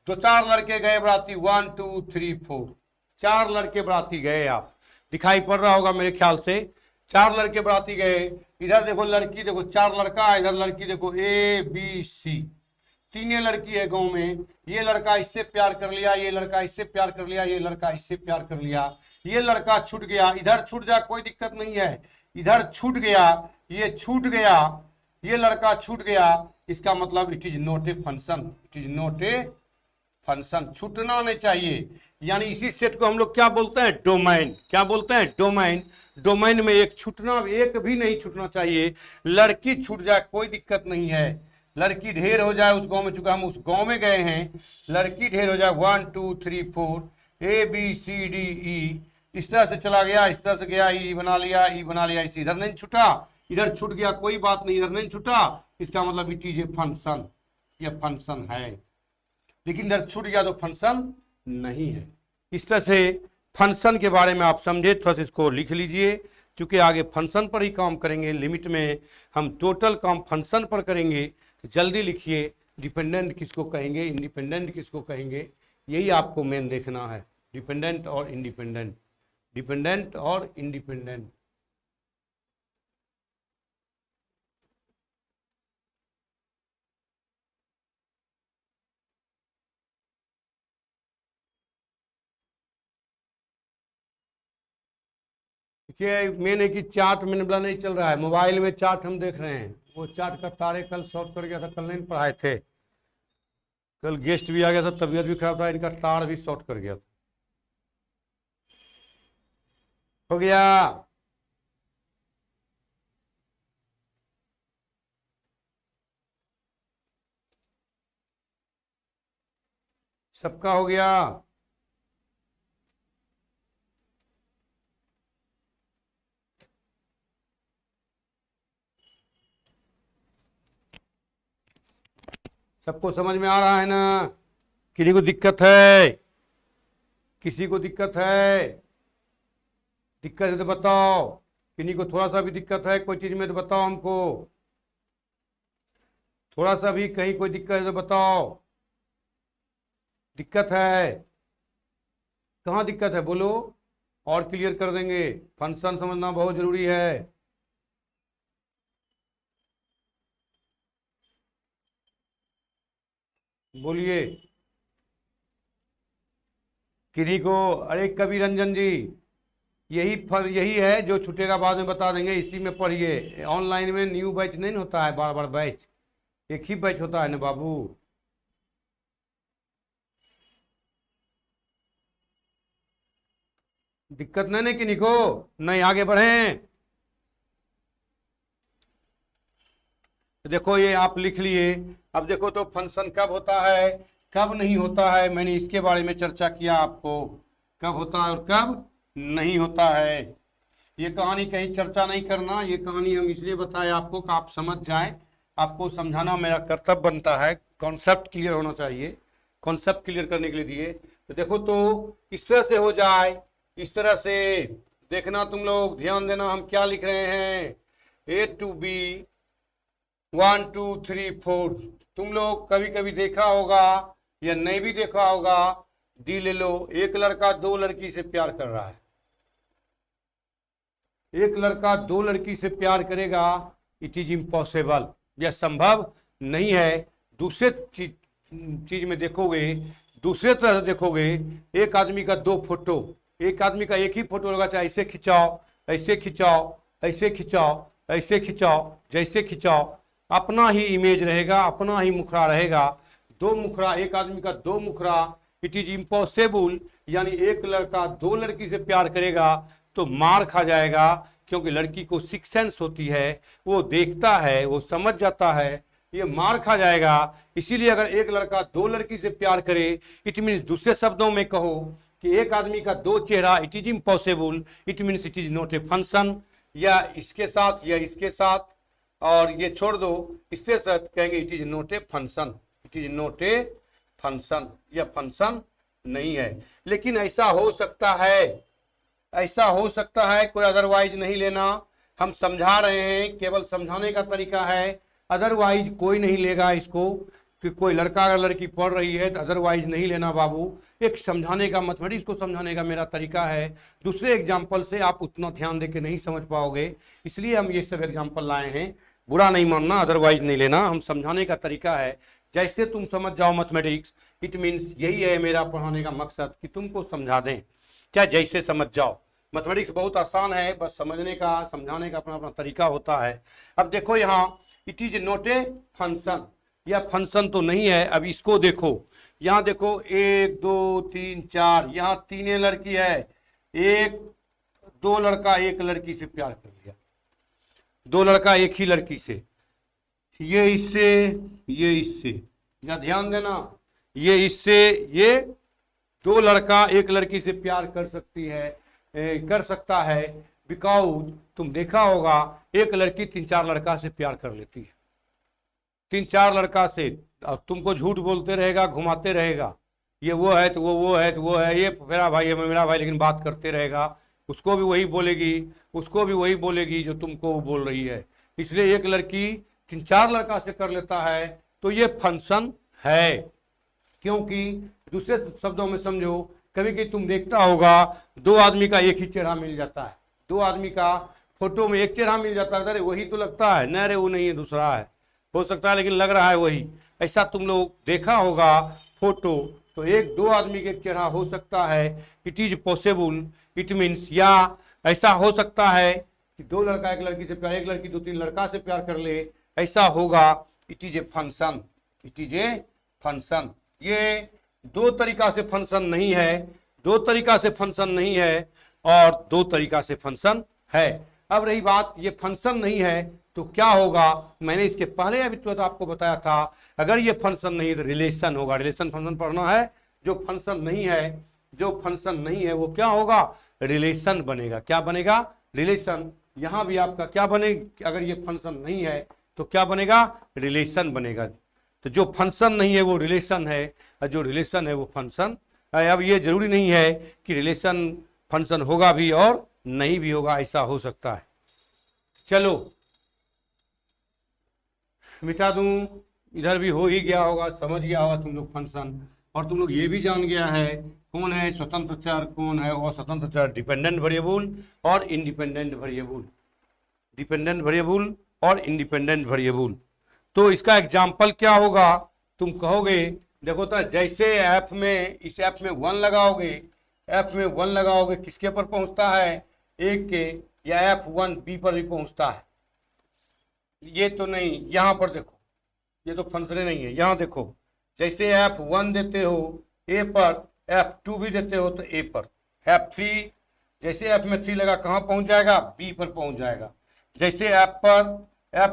दो चार लड़के गए बाराती, 1 2 3 4, 4 लड़के बाराती गए। आप दिखाई पड़ रहा होगा मेरे ख्याल से, 4 लड़के बाराती गए। इधर देखो लड़की, देखो 4 लड़का है, इधर लड़की देखो ए बी सी, 3 लड़की है गांव में। ये लड़का इससे प्यार कर लिया, ये लड़का इससे प्यार कर लिया, ये लड़का इससे प्यार कर लिया। ये लड़का छूट गया, इधर छूट जा कोई दिक्कत नहीं है, इधर छूट गया, ये छूट गया, ये लड़का छूट गया। इसका मतलब it is not a function, it is not a function. छूटना नहीं चाहिए। यानी इसी सेट को हम लोग क्या बोलते हैं? डोमेन। क्या बोलते हैं? डोमेन। डोमेन में एक छूटना, एक भी नहीं छूटना चाहिए। लड़की छूट जाए कोई दिक्कत नहीं है, लड़की ढेर हो जाए उस गांव में, चूंकि हम उस गांव में गए हैं, लड़की ढेर हो जाए 1 2 3 4 A B C D E, इस तरह से चला गया, इस तरह से गया, ई बना लिया, ई बना लिया, इसी इधर नहीं छूटा, इधर छूट गया कोई बात नहीं, इधर नहीं छूटा, इसका मतलब इट इज ए फंक्शन, ये फंक्शन है। लेकिन इधर छूट गया तो फंक्शन नहीं है। इस तरह से फंक्शन के बारे में आप समझे, थोड़ा सा इसको लिख लीजिए, क्योंकि आगे फंक्शन पर ही काम करेंगे। लिमिट में हम टोटल काम फंक्शन पर करेंगे। जल्दी लिखिए, डिपेंडेंट किसको कहेंगे, इंडिपेंडेंट किसको कहेंगे, यही आपको मेन देखना है। डिपेंडेंट और इंडिपेंडेंट, डिपेंडेंट और इंडिपेंडेंट। देखिए मेन है कि चार्ट मैंने बोला नहीं चल रहा है, मोबाइल में चार्ट हम देख रहे हैं, वो चार्ट का तारे कल शॉर्ट कर गया था, कल नहीं पढ़ाए थे। कल गेस्ट भी आ गया था, तबीयत भी खराब था, इनका तार भी शॉर्ट कर गया था। हो गया? सबका हो गया? सबको समझ में आ रहा है ना? किसी को दिक्कत है? किसी को दिक्कत है? दिक्कत है तो बताओ। किसी को थोड़ा सा भी दिक्कत है कोई चीज में तो बताओ हमको। थोड़ा सा भी कहीं कोई दिक्कत है तो बताओ। दिक्कत है? कहाँ दिक्कत है बोलो, और क्लियर कर देंगे। फंक्शन समझना बहुत जरूरी है। बोलिए। किन्हीं को? अरे कवि रंजन जी, यही फल यही है जो छूटेगा बाद में बता देंगे, इसी में पढ़िए। ऑनलाइन में न्यू बैच नहीं होता है, बार बार बैच, एक ही बैच होता है ना बाबू। दिक्कत नहीं ना किन्हीं को? नहीं आगे बढ़े? तो देखो ये आप लिख लिए। अब देखो तो फंक्शन कब होता है कब नहीं होता है, मैंने इसके बारे में चर्चा किया आपको, कब होता है और कब नहीं होता है। ये कहानी कहीं चर्चा नहीं करना, ये कहानी हम इसलिए बताए आपको कि आप समझ जाएं। आपको समझाना मेरा कर्तव्य बनता है, कॉन्सेप्ट क्लियर होना चाहिए। कॉन्सेप्ट क्लियर करने के लिए दिए। तो देखो तो इस तरह से हो जाए, इस तरह से देखना। तुम लोग ध्यान देना, हम क्या लिख रहे हैं, ए टू बी 1 2 3 4। तुम लोग कभी कभी देखा होगा या नहीं भी देखा होगा, डी ले लो। एक लड़का दो लड़की से प्यार कर रहा है, एक लड़का दो लड़की से प्यार करेगा, इट इज इम्पॉसिबल, यह संभव नहीं है। दूसरे चीज में देखोगे, दूसरे तरह से देखोगे, एक आदमी का दो फोटो, एक आदमी का एक ही फोटो लगा, चाहे ऐसे खिंचाओ, ऐसे खिंचाओ, ऐसे खिंचाओ, ऐसे खिंचाओ, जैसे खिंचाओ, अपना ही इमेज रहेगा, अपना ही मुखड़ा रहेगा। दो मुखड़ा, एक आदमी का दो मुखड़ा, इट इज इम्पॉसिबल। यानी एक लड़का दो लड़की से प्यार करेगा तो मार खा जाएगा, क्योंकि लड़की को सिक्स सेंस होती है, वो देखता है, वो समझ जाता है, ये मार खा जाएगा। इसीलिए अगर एक लड़का दो लड़की से प्यार करे, इट मीन्स, दूसरे शब्दों में कहो कि एक आदमी का दो चेहरा, it is impossible, it means it is not a function. या इसके साथ या इसके साथ, और ये छोड़ दो, इसके साथ कहेंगे it is not a function, it is not a function, यह फंक्शन नहीं है। लेकिन ऐसा हो सकता है, ऐसा हो सकता है, कोई अदरवाइज नहीं लेना। हम समझा रहे हैं, केवल समझाने का तरीका है, अदरवाइज कोई नहीं लेगा इसको। कि कोई लड़का अगर लड़की पढ़ रही है तो अदरवाइज नहीं लेना बाबू। एक समझाने का, मैथमेटिक्स को समझाने का मेरा तरीका है। दूसरे एग्जाम्पल से आप उतना ध्यान दे के नहीं समझ पाओगे, इसलिए हम ये सब एग्जाम्पल लाए हैं। बुरा नहीं मानना, अदरवाइज नहीं लेना, हम समझाने का तरीका है। जैसे तुम समझ जाओ मैथमेटिक्स, इट मीन्स यही है मेरा पढ़ाने का मकसद, कि तुमको समझा दें, क्या जैसे समझ जाओ। मैथमेटिक्स बहुत आसान है, बस समझने का, समझाने का अपना अपना तरीका होता है। अब देखो यहाँ, it is not a function, या फंक्शन तो नहीं है। अब इसको देखो, यहाँ देखो 1 2 3 4, यहाँ तीन लड़की है, एक दो लड़का एक लड़की से प्यार कर लिया, दो लड़का एक ही लड़की से, ये इससे, ये इससे, या ध्यान देना, ये इससे, ये दो लड़का एक लड़की से प्यार कर सकती है, कर सकता है, बिकॉज तुम देखा होगा एक लड़की 3 4 लड़का से प्यार कर लेती है, 3 4 लड़का से, और तुमको झूठ बोलते रहेगा, घुमाते रहेगा, ये वो है तो वो है तो वो है, ये मेरा भाई है, मेरा भाई, लेकिन बात करते रहेगा, उसको भी वही बोलेगी, उसको भी वही बोलेगी जो तुमको बोल रही है। इसलिए एक लड़की 3 4 लड़का से कर लेता है तो ये फंक्शन है। क्योंकि दूसरे शब्दों में समझो, कभी कभी तुम देखता होगा दो आदमी का एक ही चेहरा मिल जाता है, दो आदमी का फोटो में एक चेहरा मिल जाता है, अरे वही तो लगता है, न रे वो नहीं है, दूसरा है, हो सकता है लेकिन लग रहा है वही। ऐसा तुम लोग देखा होगा फोटो, तो एक दो आदमी के एक चेहरा हो सकता है, it is possible, it means, या ऐसा हो सकता है कि दो लड़का एक लड़की से प्यार, एक लड़की 2 3 लड़का से प्यार कर ले, ऐसा होगा, it is a function, it is a function. ये दो तरीका से फंक्शन नहीं है, दो तरीका से फंक्शन नहीं है और दो तरीका से फंक्शन है। अब रही बात ये फंक्शन नहीं है तो क्या होगा, मैंने इसके पहले अभी तो आपको बताया था, अगर ये फंक्शन नहीं तो रिलेशन होगा। रिलेशन फंक्शन पढ़ना है। जो फंक्शन नहीं है, जो फंक्शन नहीं है वो क्या होगा, रिलेशन बनेगा। क्या बनेगा, रिलेशन। यहां भी आपका क्या बनेगा, अगर ये फंक्शन नहीं है तो क्या बनेगा, रिलेशन बनेगा। तो जो फंक्शन नहीं है वो रिलेशन है और जो रिलेशन है वो फंक्शन है। अब ये जरूरी नहीं है कि रिलेशन फंक्शन होगा भी और नहीं भी होगा, ऐसा हो सकता है। चलो मिटा दूं, इधर भी हो ही गया होगा, समझ गया होगा तुम लोग फंक्शन। और तुम लोग ये भी जान गया है कौन है स्वतंत्र चर, कौन है अस्वतंत्र चर, डिपेंडेंट वेरिएबल और इंडिपेंडेंट वेरिएबल, डिपेंडेंट वेरिएबल और इंडिपेंडेंट वेरिएबल। तो इसका एग्जाम्पल क्या होगा, तुम कहोगे देखो तो जैसे एफ में, इस एफ में 1 लगाओगे, एफ में 1 लगाओगे किसके पर पहुंचता है, एक के, या F1 बी पर भी पहुंचता है। ये तो नहीं, यहां पर देखो ये तो फंक्शन नहीं है। यहां देखो जैसे F1 देते हो ए पर, F2 भी देते हो तो ए पर, F3 जैसे F में 3 लगा कहां पहुंच जाएगा, बी पर पहुंच जाएगा। जैसे F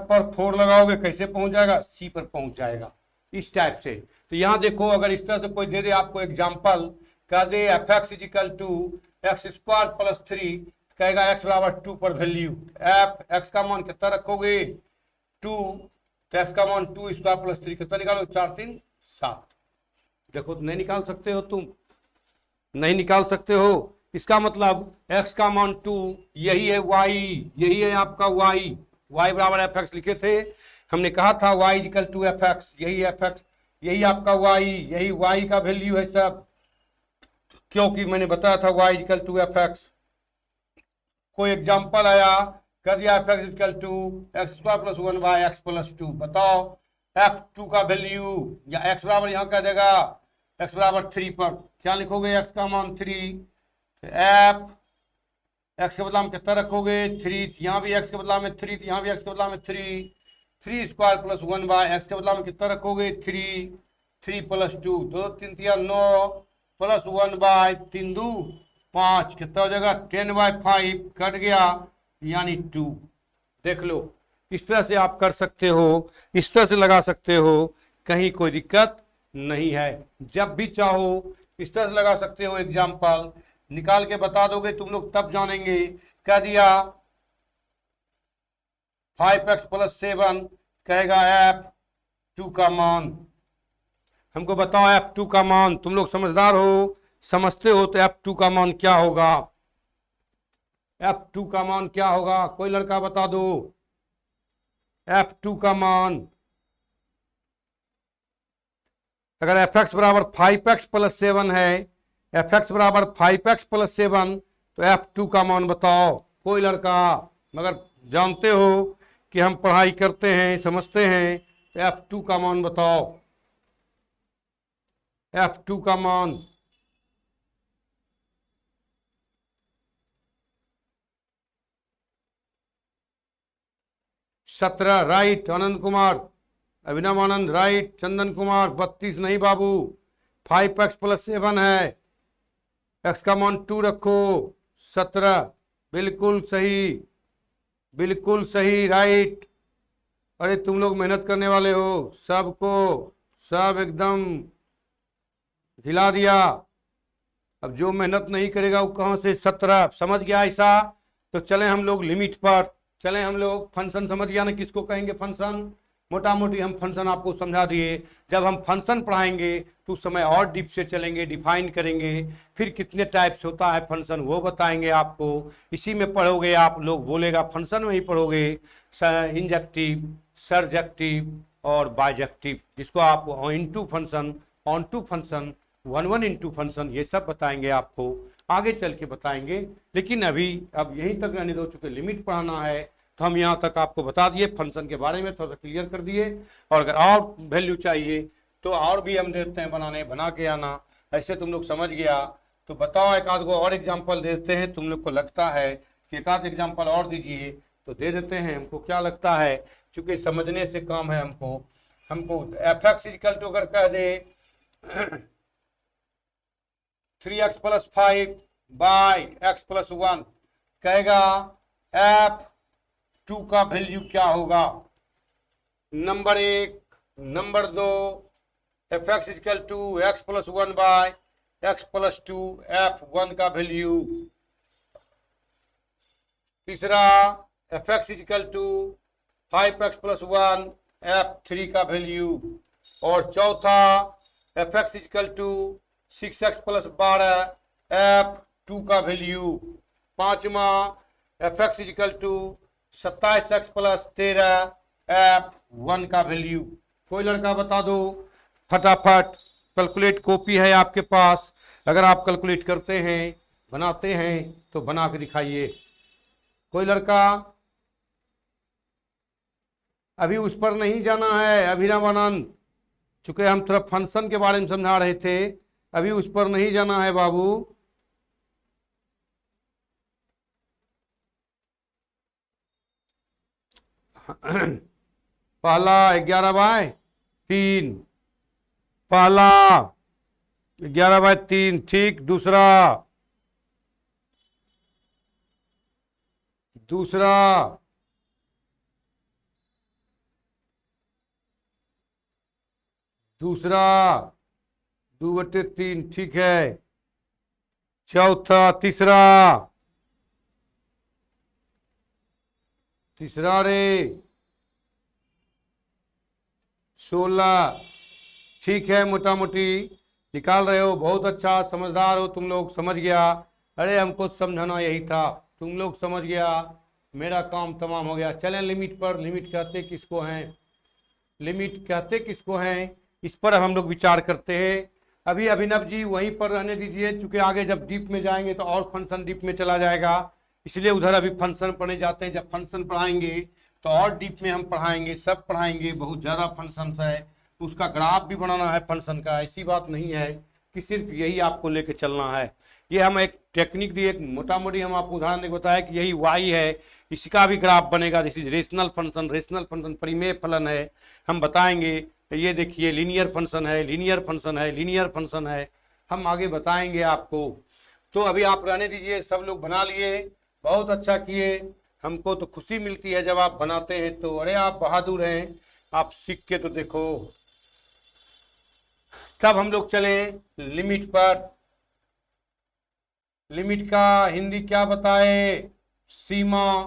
पर 4 लगाओगे कैसे पहुंच जाएगा, सी पर पहुंच जाएगा, इस टाइप से। तो यहां देखो अगर इस तरह से कोई दे दे आपको एग्जाम्पल, कह दे F X is equal to x square plus 3, कहेगा एक्स बराबर 2 पर वैल्यू, एफ एक्स का मान कितना रखोगे 2, तो एक्स का मान 2 स्क्वायर प्लस 3 कितना निकालो, 4 3 7। देखो नहीं निकाल सकते हो, तुम नहीं निकाल सकते हो। इसका मतलब x का मान 2, यही है y, यही है आपका y, y बराबर एफ एक्स लिखे थे, हमने कहा था y equal to f x, यही एफ एक्स, यही आपका y, यही y का वैल्यू है सब, क्योंकि मैंने बताया था y equal to f x. कोई एग्जाम्पल आया, कर दिया f x equal to x square plus 1 by x plus 2, बताओ f2 का वैल्यू, या x बराबर यहाँ कह देगा x बराबर 3 पर क्या लिखोगे, x का मान 3, f x के बदला में कितना रखोगे 3, यहाँ भी x के बदला में 3, यहाँ भी x के बदला में 3 स्क्वायर प्लस 1 बाय एक्स के बदला में कितना रखोगे 3 प्लस 2, 2 3 3 9 प्लस 1 बाय 3 2 5, कितना हो जाएगा 10 बाय 5, कट गया यानी 2। देख लो इस तरह से आप कर सकते हो, इस तरह से लगा सकते हो, कहीं कोई दिक्कत नहीं है। जब भी चाहो इस तरह से लगा सकते हो, एग्जाम्पल निकाल के बता दोगे तुम लोग तब जानेंगे। कह दिया 5x प्लस 7, कहेगा f2 का मान, हमको बताओ f2 का मान, तुम लोग समझदार हो, समझते हो, तो f2 का मान क्या होगा, f2 का मान क्या होगा, कोई लड़का बता दो f2 का मान। अगर fx बराबर 5x प्लस 7 है, fx बराबर 5x प्लस 7, तो f2 का मान बताओ कोई लड़का, मगर जानते हो कि हम पढ़ाई करते हैं, समझते हैं, तो f2 का मान बताओ, f2 का मान सत्रह, राइट। आनंद कुमार, अभिनव आनंद राइट, चंदन कुमार 32 नहीं बाबू, 5x प्लस 7 है, x का मान 2 रखो, 17, बिल्कुल सही, बिल्कुल सही, राइट। अरे तुम लोग मेहनत करने वाले हो, सबको सब एकदम हिला दिया। अब जो मेहनत नहीं करेगा वो कहाँ से, 17 समझ गया ऐसा। तो चले हम लोग लिमिट पर, चले हम लोग फंक्शन, समझ गया ना किसको कहेंगे फंक्शन, मोटा मोटी हम फंक्शन आपको समझा दिए। जब हम फंक्शन पढ़ाएंगे तो उस समय और डीप से चलेंगे, डिफाइन करेंगे, फिर कितने टाइप्स होता है फंक्शन वो बताएंगे आपको। इसी में पढ़ोगे आप लोग, बोलेगा फंक्शन में ही पढ़ोगे, इंजेक्टिव, सर्जेक्टिव और बाइजेक्टिव, जिसको आप into function, onto function, 1 into function, ये सब बताएंगे आपको, आगे चल के बताएंगे। लेकिन अभी अब यहीं तक रहने दो, चूंकि लिमिट पढ़ाना है तो हम यहाँ तक आपको बता दिए, फंक्शन के बारे में थोड़ा सा क्लियर कर दिए। और अगर और वैल्यू चाहिए तो और भी हम देते हैं बनाने, बना के आना, ऐसे तुम लोग समझ गया। तो बताओ एक आध गो और एग्जाम्पल देते हैं, तुम लोग को लगता है कि एक आध एग्जाम्पल और दीजिए, तो दे देते हैं। हमको क्या लगता है, चूंकि समझने से काम है हमको एफ एक्स इक्वल टू अगर कह दे 3x plus 5 by x plus 1 कहेगा f2 का वैल्यू क्या होगा। Number 1, number 2 f x equal to x plus 1 by x plus 2 f1 का वैल्यू। तीसरा f x equal to 5x plus 1 f3 का वैल्यू। और चौथा f x equal to 6x plus 12 f2 का वैल्यू। पांचवा f x equal to 27x plus 13 f1 का value. कोई लड़का बता दो फटाफट। कैलकुलेट कॉपी है आपके पास, अगर आप कैलकुलेट करते हैं बनाते हैं तो बना के दिखाइए। कोई लड़का अभी उस पर नहीं जाना है अभिनवानंद, चूंकि हम थोड़ा फंक्शन के बारे में समझा रहे थे, अभी उस पर नहीं जाना है बाबू। पहला 11/3, पहला 11/3 ठीक। दूसरा दूसरा 2/3 ठीक है। चौथा तीसरा रे 16 ठीक है। मोटा मोटी निकाल रहे हो, बहुत अच्छा, समझदार हो तुम लोग, समझ गया। अरे हमको समझाना यही था, तुम लोग समझ गया, मेरा काम तमाम हो गया। चलें लिमिट पर। लिमिट कहते किसको हैं, लिमिट कहते किसको हैं, इस पर हम लोग विचार करते हैं। अभी अभिनव जी वहीं पर रहने दीजिए, चूंकि आगे जब डीप में जाएंगे तो और फंक्शन डीप में चला जाएगा, इसलिए उधर अभी फंक्शन पढ़ने जाते हैं। जब फंक्शन पढ़ाएंगे तो और डीप में हम पढ़ाएंगे, सब पढ़ाएंगे, बहुत ज़्यादा फंक्शन है, उसका ग्राफ भी बनाना है फंक्शन का। ऐसी बात नहीं है कि सिर्फ यही आपको लेके चलना है। ये हम एक टेक्निक दी, एक मोटा मोटी हम आपको उदाहरण देकर बताया कि यही y है, इसका भी ग्राफ बनेगा। This is rational function, rational function परिमेय फलन है, हम बताएंगे। ये देखिए लीनियर फंक्शन है, लीनियर फंक्शन है, लीनियर फंक्शन है, हम आगे बताएंगे आपको। तो अभी आप रहने दीजिए, सब लोग बना लिए, बहुत अच्छा किए। हमको तो खुशी मिलती है जब आप बनाते हैं तो। अरे आप बहादुर हैं, आप सीख के तो देखो। तब हम लोग चले लिमिट पर। लिमिट का हिंदी क्या बताए, सीमा,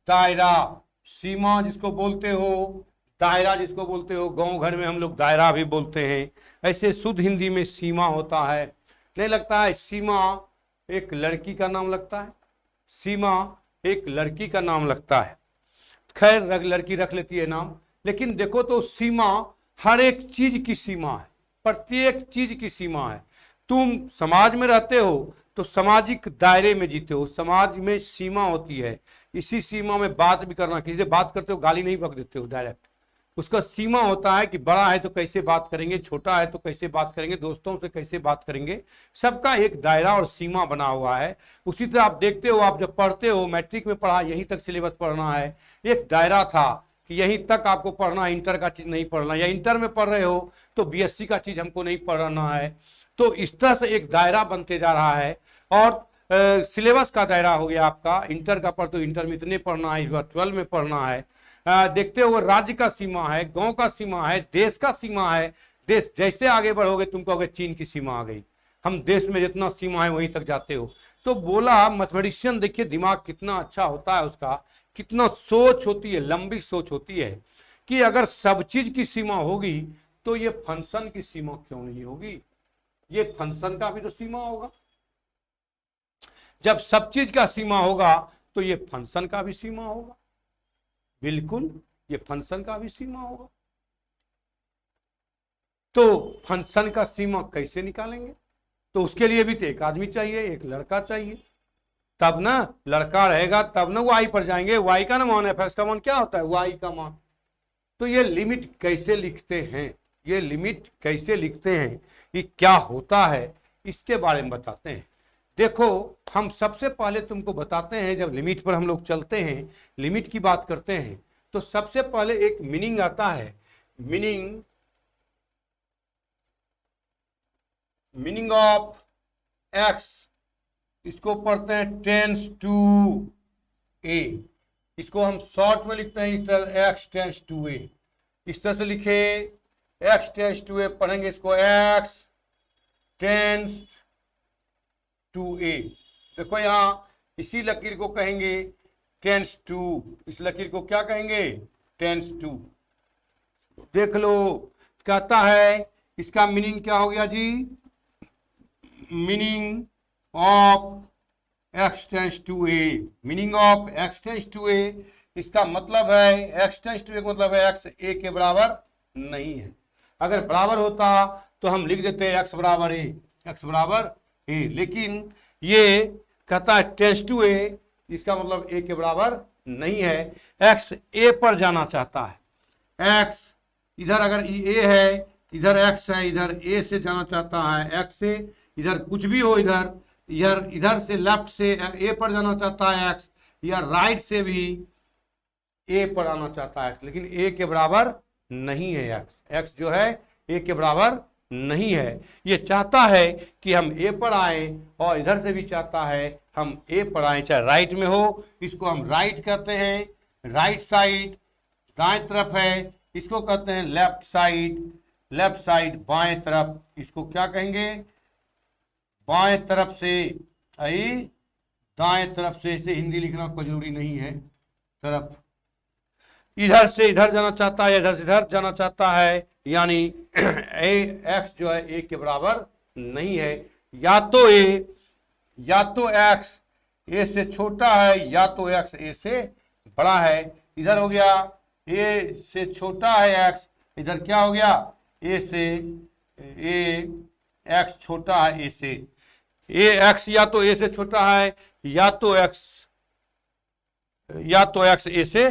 दायरा। सीमा जिसको बोलते हो, दायरा जिसको बोलते हो, गांव घर में हम लोग दायरा भी बोलते हैं। ऐसे शुद्ध हिंदी में सीमा होता है। नहीं लगता है सीमा एक लड़की का नाम लगता है, सीमा एक लड़की का नाम लगता है। खैर लड़की रख लेती है नाम, लेकिन देखो तो सीमा हर एक चीज की सीमा है, प्रत्येक चीज की सीमा है। तुम समाज में रहते हो तो सामाजिक दायरे में जीते हो, समाज में सीमा होती है, इसी सीमा में बात भी करना। किसी से बात करते हो गाली नहीं बक देते हो डायरेक्ट, उसका सीमा होता है कि बड़ा है तो कैसे बात करेंगे, छोटा है तो कैसे बात करेंगे, दोस्तों से कैसे बात करेंगे, सबका एक दायरा और सीमा बना हुआ है। उसी तरह आप देखते हो, आप जब पढ़ते हो, मैट्रिक में पढ़ा, यहीं तक सिलेबस पढ़ना है, एक दायरा था कि यहीं तक आपको पढ़ना, इंटर का चीज नहीं पढ़ना, या इंटर में पढ़ रहे हो तो बीएससी का चीज हमको नहीं पढ़ना है। तो इस तरह से एक दायरा बनते जा रहा है। और सिलेबस का दायरा हो गया आपका, इंटर का पढ़ तो इंटर में इतने पढ़ना है, 12 में पढ़ना है। देखते हो राज्य का सीमा है, गांव का सीमा है, देश का सीमा है। देश जैसे आगे बढ़ोगे तुम कहोगे चीन की सीमा आ गई, हम देश में जितना सीमा है वहीं तक जाते हो। तो बोला मैथमेटिशियन, देखिए दिमाग कितना अच्छा होता है उसका, कितना सोच होती है, लंबी सोच होती है कि अगर सब चीज की सीमा होगी तो ये फंक्शन की सीमा क्यों नहीं होगी, ये फंक्शन का भी तो सीमा होगा। जब सब चीज का सीमा होगा तो ये फंक्शन का भी सीमा होगा, बिल्कुल ये फंक्शन का भी सीमा होगा। तो फंक्शन का सीमा कैसे निकालेंगे, तो उसके लिए भी तो एक आदमी चाहिए, एक लड़का चाहिए, तब ना लड़का रहेगा तब ना वाई पर जाएंगे। वाई का ना मान, एफ एक्स का मान क्या होता है, वाई का मान। तो ये लिमिट कैसे लिखते हैं, ये लिमिट कैसे लिखते हैं, ये क्या होता है, इसके बारे में बताते हैं। देखो हम सबसे पहले तुमको बताते हैं, जब लिमिट पर हम लोग चलते हैं, लिमिट की बात करते हैं, तो सबसे पहले एक मीनिंग आता है। मीनिंग मीनिंग ऑफ एक्स, इसको पढ़ते हैं टेंस टू ए। इसको हम शॉर्ट में लिखते हैं इस तरह, एक्स टेंस टू ए। इस तरह से लिखे, एक्स टेंस टू ए, पढ़ेंगे इसको एक्स टेंस टू ए। देखो यहां इसी लकीर को कहेंगे टेंस टू, इस लकीर को क्या कहेंगे, टेंस टू। देख लो, कहता है इसका मीनिंग क्या हो गया जी, meaning of X tends to A, meaning of X tends to A, इसका मतलब है एक्स टेंस टू ए का मतलब है एक्स ए के बराबर नहीं है। अगर बराबर होता तो हम लिख देते एक्स बराबर ए, एक्स बराबर ए, लेकिन ये कहता है टेंस टू ए, इसका मतलब ए के बराबर नहीं है, एक्स ए पर जाना चाहता है। एक्स इधर अगर ए है, इधर एक्स है, इधर ए से जाना चाहता है, एक्स से इधर कुछ भी हो, इधर इधर इधर से लेफ्ट से ए पर जाना चाहता है एक्स, या राइट से भी ए पर आना चाहता है एक्स, लेकिन ए के बराबर नहीं है एक्स, एक्स जो है ए के बराबर नहीं है। ये चाहता है कि हम ए पर आए, और इधर से भी चाहता है हम ए पर आए, चाहे राइट में हो, इसको हम राइट कहते हैं, राइट साइड दाएं तरफ है, इसको कहते हैं लेफ्ट साइड, लेफ्ट साइड बाएं तरफ, इसको क्या कहेंगे, बाएं तरफ से आई दाएं तरफ से, इसे हिंदी लिखना कोई जरूरी नहीं है, तरफ। इधर से इधर जाना चाहता है, इधर से इधर जाना चाहता है, यानी एक्स जो है ए के बराबर नहीं है। या तो ए, या तो एक्स ए से छोटा है, या तो एक्स ए से बड़ा है। इधर हो गया ए से छोटा है एक्स, इधर क्या हो गया, ए से ए, एक्स छोटा है ए से, ए एक्स या तो ए से छोटा है, या तो एक्स ए से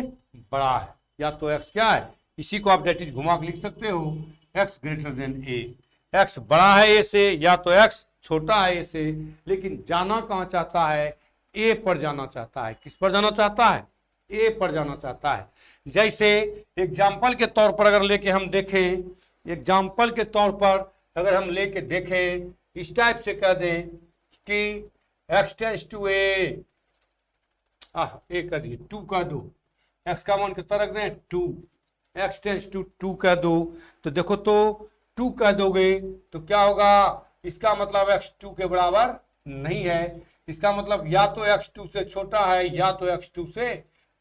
बड़ा है, या तो एक्स क्या है, इसी को आप डेट इज घुमा के लिख सकते हो, एक्स ग्रेटर देन ए, एक्स बड़ा है ए से, या तो एक्स छोटा है ए से, लेकिन जाना कहां चाहता है, ए पर जाना चाहता है। किस पर जाना चाहता है, ए पर जाना चाहता है। जैसे एग्जाम्पल के तौर पर अगर लेके हम देखें, एग्जाम्पल के तौर पर अगर हम लेके देखें, इस टाइप से कह दें कि एक्स टेंस टू ए, ए कर दिए, टू कर दो, एक्स का मान कितना रख दें, two, x tends to two कह दो, तो देखो तो टू कह दोगे तो क्या होगा, इसका मतलब एक्स टू के बराबर नहीं है, इसका मतलब या तो एक्स टू से छोटा है, या तो एक्स टू से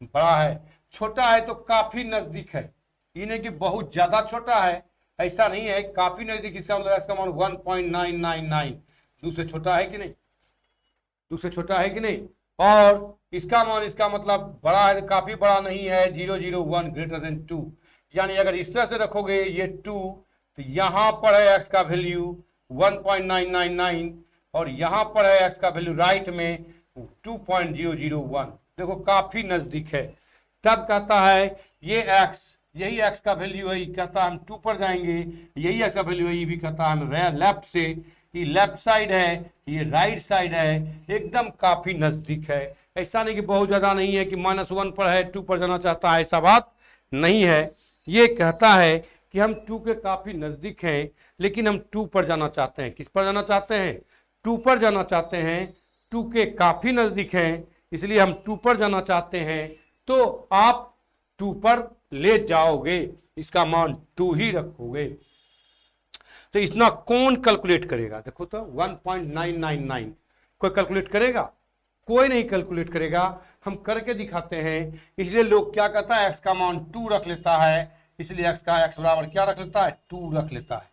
बड़ा है। छोटा है तो काफी नजदीक है, ये नहीं कि बहुत ज्यादा छोटा है, ऐसा नहीं है, काफी नजदीक, इसका मतलब एक्स का मान 1.999, टू से छोटा है कि नहीं, टू से छोटा है कि नहीं। और इसका मान, इसका मतलब बड़ा है, काफी बड़ा नहीं है, 001 ग्रेटर देन 2, यानी अगर इस तरह से रखोगे ये 2, तो यहां पर है एक्स का वैल्यू 1.999, और यहां पर है एक्स का वैल्यू राइट में 2.001, देखो काफी नजदीक है। तब कहता है ये एक्स, यही एक्स का वैल्यू है, कहता है हम 2 पर जाएंगे, यही एक्स का वैल्यू है, ये भी कहता है हम लेफ्ट से, ये लेफ्ट साइड है, ये राइट साइड है, एकदम काफी नजदीक है। ऐसा नहीं कि बहुत ज्यादा नहीं है कि -1 पर है 2 पर जाना चाहता है, ऐसा बात नहीं है। ये कहता है कि हम 2 के काफी नजदीक हैं, लेकिन हम 2 पर जाना चाहते हैं। किस पर जाना चाहते हैं, 2 पर जाना चाहते हैं, 2 के काफी नजदीक हैं, इसलिए हम 2 पर जाना चाहते हैं, तो आप 2 पर ले जाओगे, इसका मान 2 ही रखोगे। तो इतना कौन कैलकुलेट करेगा, देखो तो 1.999 कोई कैलकुलेट करेगा, कोई नहीं कैलकुलेट करेगा, हम करके दिखाते हैं। इसलिए लोग क्या कहता है, एक्स का मान 2 रख लेता है, इसलिए एक्स का एक्स बराबर क्या रख लेता है, 2 रख लेता है।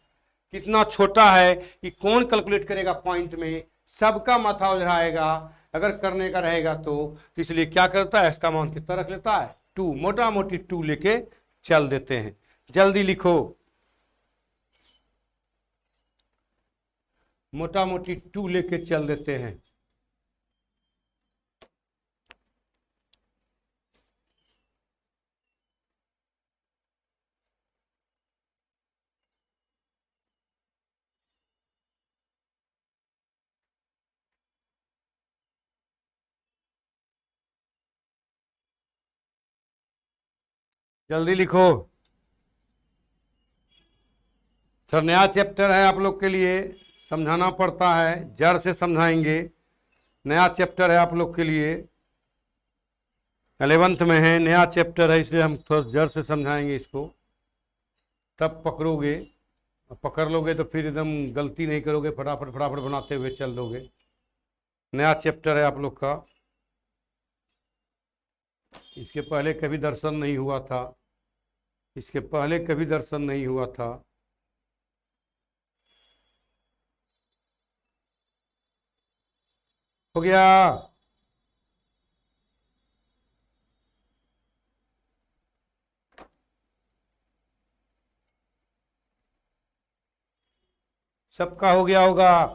कितना छोटा है कि कौन कैलकुलेट करेगा, पॉइंट में सबका माथा उलझाएगा अगर करने का रहेगा तो इसलिए क्या करता है, एक्स का मान कितना रख लेता है, 2, मोटा मोटी 2 लेके चल देते हैं। जल्दी लिखो, मोटा मोटी 2 लेके चल देते हैं। जल्दी लिखो, सर नया चैप्टर है आप लोग के लिए, समझाना पड़ता है, जड़ से समझाएंगे। नया चैप्टर है आप लोग के लिए, 11th में है, नया चैप्टर है, इसलिए हम थोड़ा जड़ से समझाएंगे इसको, तब पकड़ोगे। पकड़ लोगे तो फिर एकदम गलती नहीं करोगे, फटाफट फटाफट बनाते हुए चल दोगे। नया चैप्टर है आप लोग का, इसके पहले कभी दर्शन नहीं हुआ था, इसके पहले कभी दर्शन नहीं हुआ था। हो गया? सबका हो गया होगा।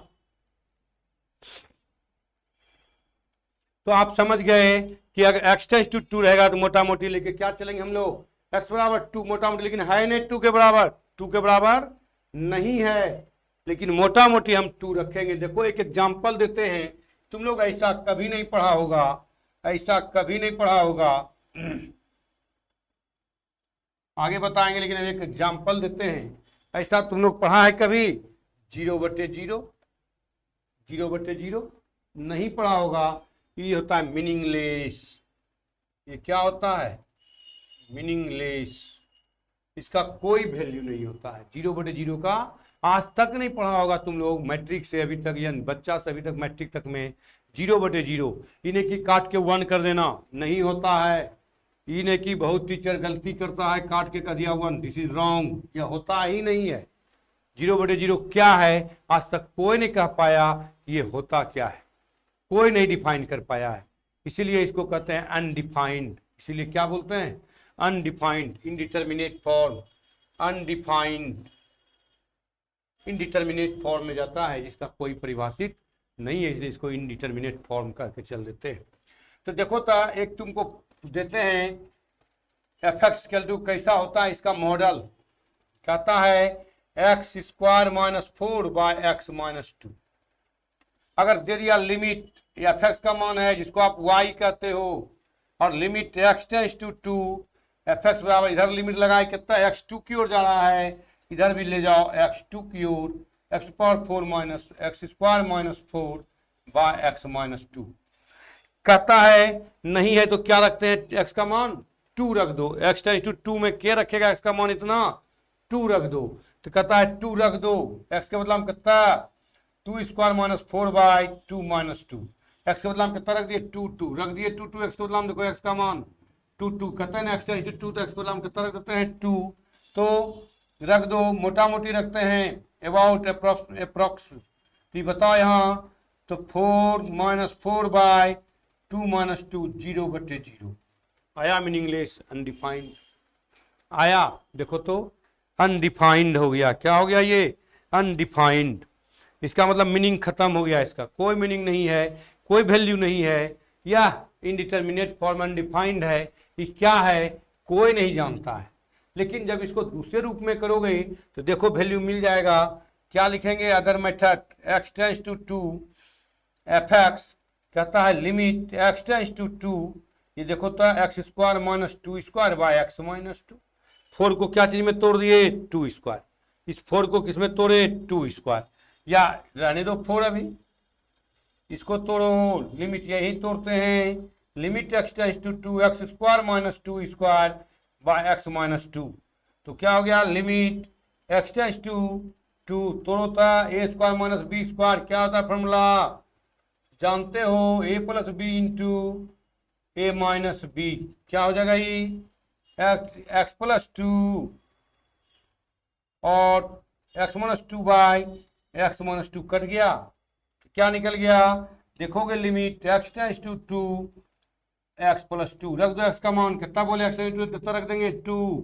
तो आप समझ गए कि अगर x टेंस टू 2 रहेगा तो मोटा मोटी लेके क्या चलेंगे हम लोग, x बराबर 2 मोटा मोटी, लेकिन है नहीं 2 के बराबर, 2 के बराबर नहीं है, लेकिन मोटा मोटी हम 2 रखेंगे। देखो एक एग्जांपल देते हैं, तुम लोग ऐसा कभी नहीं पढ़ा होगा, ऐसा कभी नहीं पढ़ा होगा, आगे बताएंगे, लेकिन एक एग्जांपल देते हैं। ऐसा तुम लोग पढ़ा है कभी 0/0, 0/0 नहीं पढ़ा होगा। ये होता है मीनिंगलेस। ये क्या होता है? मीनिंगलेस। इसका कोई वैल्यू नहीं होता है। 0/0 का आज तक नहीं पढ़ा होगा तुम लोग, मैट्रिक से अभी तक, या बच्चा से अभी तक मैट्रिक तक में 0/0 इन्हें की काट के 1 कर देना नहीं होता है। इन्हें की बहुत टीचर गलती करता है, काट के कर दिया 1, दिस इज रॉन्ग, यह होता ही नहीं है। 0/0 क्या है आज तक कोई नहीं कह पाया कि ये होता क्या है, कोई नहीं डिफाइन कर पाया है, इसीलिए इसको कहते हैं अनडिफाइंड। इसीलिए क्या बोलते हैं? Undefined, indeterminate form, undefined indeterminate form में जाता है, जिसका कोई परिभाषित नहीं है, इसलिए इसको इनडिटर्मिनेट फॉर्म करके चल देते हैं। तो देखो तो एक तुमको देते हैं f(x) कैसा होता है, इसका मॉडल कहता है x² - 4/x - 2। अगर दे दिया लिमिट f(x) का मान है जिसको आप y कहते हो, और limit x tends to 2, f(x) बराबर इधर लिमिट लगाए कितना x2 की ओर जा रहा है, इधर भी ले जाओ x2 की ओर, x² - 4/x - 2। कहता है नहीं है तो क्या रखते हैं, x का मान 2 रख दो, x टेंस टू 2 में क्या रखेगा, x का मान इतना 2 रख दो। तो कहता है 2 रख दो, x के बदला में कितना 2² - 4/2 - 2, x के बदला में कितना रख दिए 2 रख दिए, 2 x के बदला में देखो x का मान 2 कहते हैं ना, x टेंस टू 2, तो x के बदला में कितना रख देते हैं 2, तो रख दो, मोटा मोटी रखते हैं अबाउट अप्रॉक्स, तो बताओ यहाँ तो 4 - 4/2 - 2 0/0 आया। मीनिंगलेस, अनडिफाइंड आया। देखो तो अनडिफाइंड हो गया, क्या हो गया ये, अनडिफाइंड। इसका मतलब मीनिंग खत्म हो गया, इसका कोई मीनिंग नहीं है, कोई वैल्यू नहीं है। यह इनडिटर्मिनेट फॉर्म अनडिफाइंड है, ये क्या है कोई नहीं जानता है। लेकिन जब इसको दूसरे रूप में करोगे तो देखो वैल्यू मिल जाएगा। क्या लिखेंगे, other method x tends to 2 f(x) कहता है लिमिट x टेंस टू 2, ये देखो तो x² - 2² - 2। 4 को क्या चीज में तोड़ दिए, 2²। इस 4 को किस में तोड़े, 2², या रहने दो 4 अभी, इसको तोड़ो, लिमिट यही तोड़ते हैं, limit x tends to 2 x² - 2²/x - 2। तो क्या हो गया, लिमिट x टेंस टू 2 तोड़ो था a² - b², क्या होता है फॉर्मूला जानते हो, a + b × a - b, क्या हो जाएगा ये x + 2 और x - 2/x - 2 कट गया, तो क्या निकल गया, देखोगे limit x tends to 2 x + 2 रख दो, x का मान कितना बोले, x × 2 कितना रख देंगे 2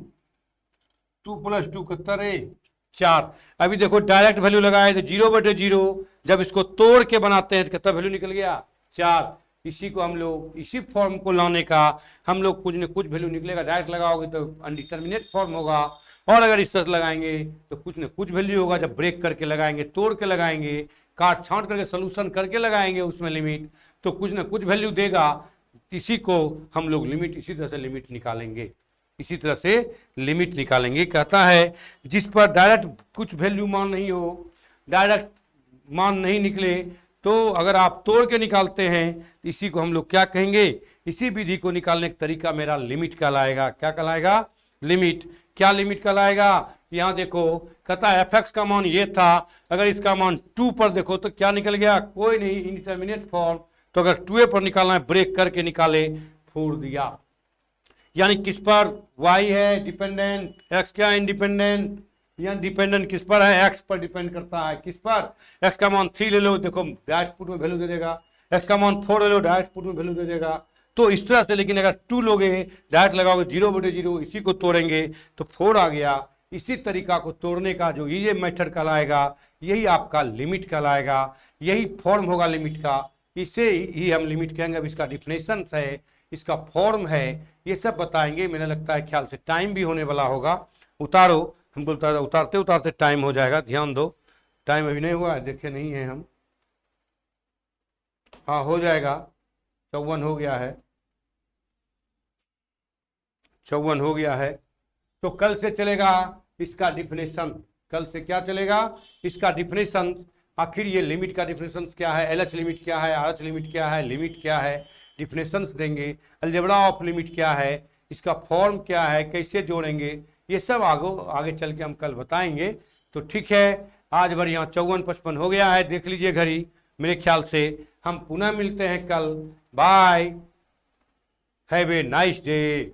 + 2 कितना रे 4। अभी देखो डायरेक्ट वैल्यू लगाए तो 0/0, जब इसको तोड़ के बनाते हैं तो कितना वैल्यू निकल गया 4। इसी को हम लोग, इसी फॉर्म को लाने का हम लोग कुछ न कुछ वैल्यू निकलेगा। डायरेक्ट लगाओगे तो अनडिटर्मिनेट फॉर्म होगा, और अगर इस तरह से लगाएंगे तो कुछ न कुछ वैल्यू होगा। जब ब्रेक करके लगाएंगे, तोड़ के लगाएंगे, काट छांट करके सोल्यूशन करके लगाएंगे उसमें लिमिट, तो कुछ न कुछ वैल्यू देगा। इसी को हम लोग लिमिट, इसी तरह से लिमिट निकालेंगे, इसी तरह से लिमिट निकालेंगे। कहता है जिस पर डायरेक्ट कुछ वैल्यू मान नहीं हो, डायरेक्ट मान नहीं निकले तो अगर आप तोड़ के निकालते हैं तो इसी को हम लोग क्या कहेंगे, इसी विधि को निकालने का तरीका मेरा लिमिट कहलाएगा। क्या कहलाएगा? लिमिट। क्या लिमिट कहलाएगा? यहाँ देखो कहता है fx का मान ये था, अगर इसका मान 2 पर देखो तो क्या निकल गया, कोई नहीं, इंडिटरमिनेट फॉर्म। तो अगर 2a पर निकालना है ब्रेक करके निकाले, फोड़ दिया। यानी किस पर y है डिपेंडेंट, x क्या इंडिपेंडेंट, यहाँ डिपेंडेंट किस पर है, x पर डिपेंड करता है। किस पर? x का मान 3 ले लो, देखो डायरेक्ट पुट में वैल्यू दे देगा। x का मान 4 ले लो, डायरेक्ट पुट में वैल्यू दे देगा। तो इस तरह से, लेकिन अगर 2 लोगे डायरेक्ट लगाओगे 0/0, इसी को तोड़ेंगे तो 4 आ गया। इसी तरीका को तोड़ने का जो ये मेथड कहलाएगा, यही आपका लिमिट कहलाएगा, यही फॉर्म होगा लिमिट का। इसे ही हम लिमिट कहेंगे। अब इसका डिफिनेशन है, इसका फॉर्म है, ये सब बताएंगे। मैंने लगता है ख्याल से टाइम भी होने वाला होगा। उतारो, हम बोलता है उतारते उतारते टाइम हो जाएगा, ध्यान दो। टाइम अभी नहीं हुआ है, देखे नहीं है हम। हाँ हो जाएगा, 54 हो गया है, 54 हो गया है। तो कल से चलेगा इसका डिफिनेशन। कल से क्या चलेगा? इसका डिफिनेशन। आखिर ये लिमिट का डिफिनेशन क्या है, एल एच लिमिट क्या है, आर एच लिमिट क्या है, लिमिट क्या है, डिफिनेशंस देंगे। अलजेब्रा ऑफ लिमिट क्या है, इसका फॉर्म क्या है, कैसे जोड़ेंगे, ये सब आगे चल के हम कल बताएंगे। तो ठीक है, आज बढ़िया 54-55 हो गया है, देख लीजिए घड़ी। मेरे ख्याल से हम पुनः मिलते हैं कल। Bye, have a nice day.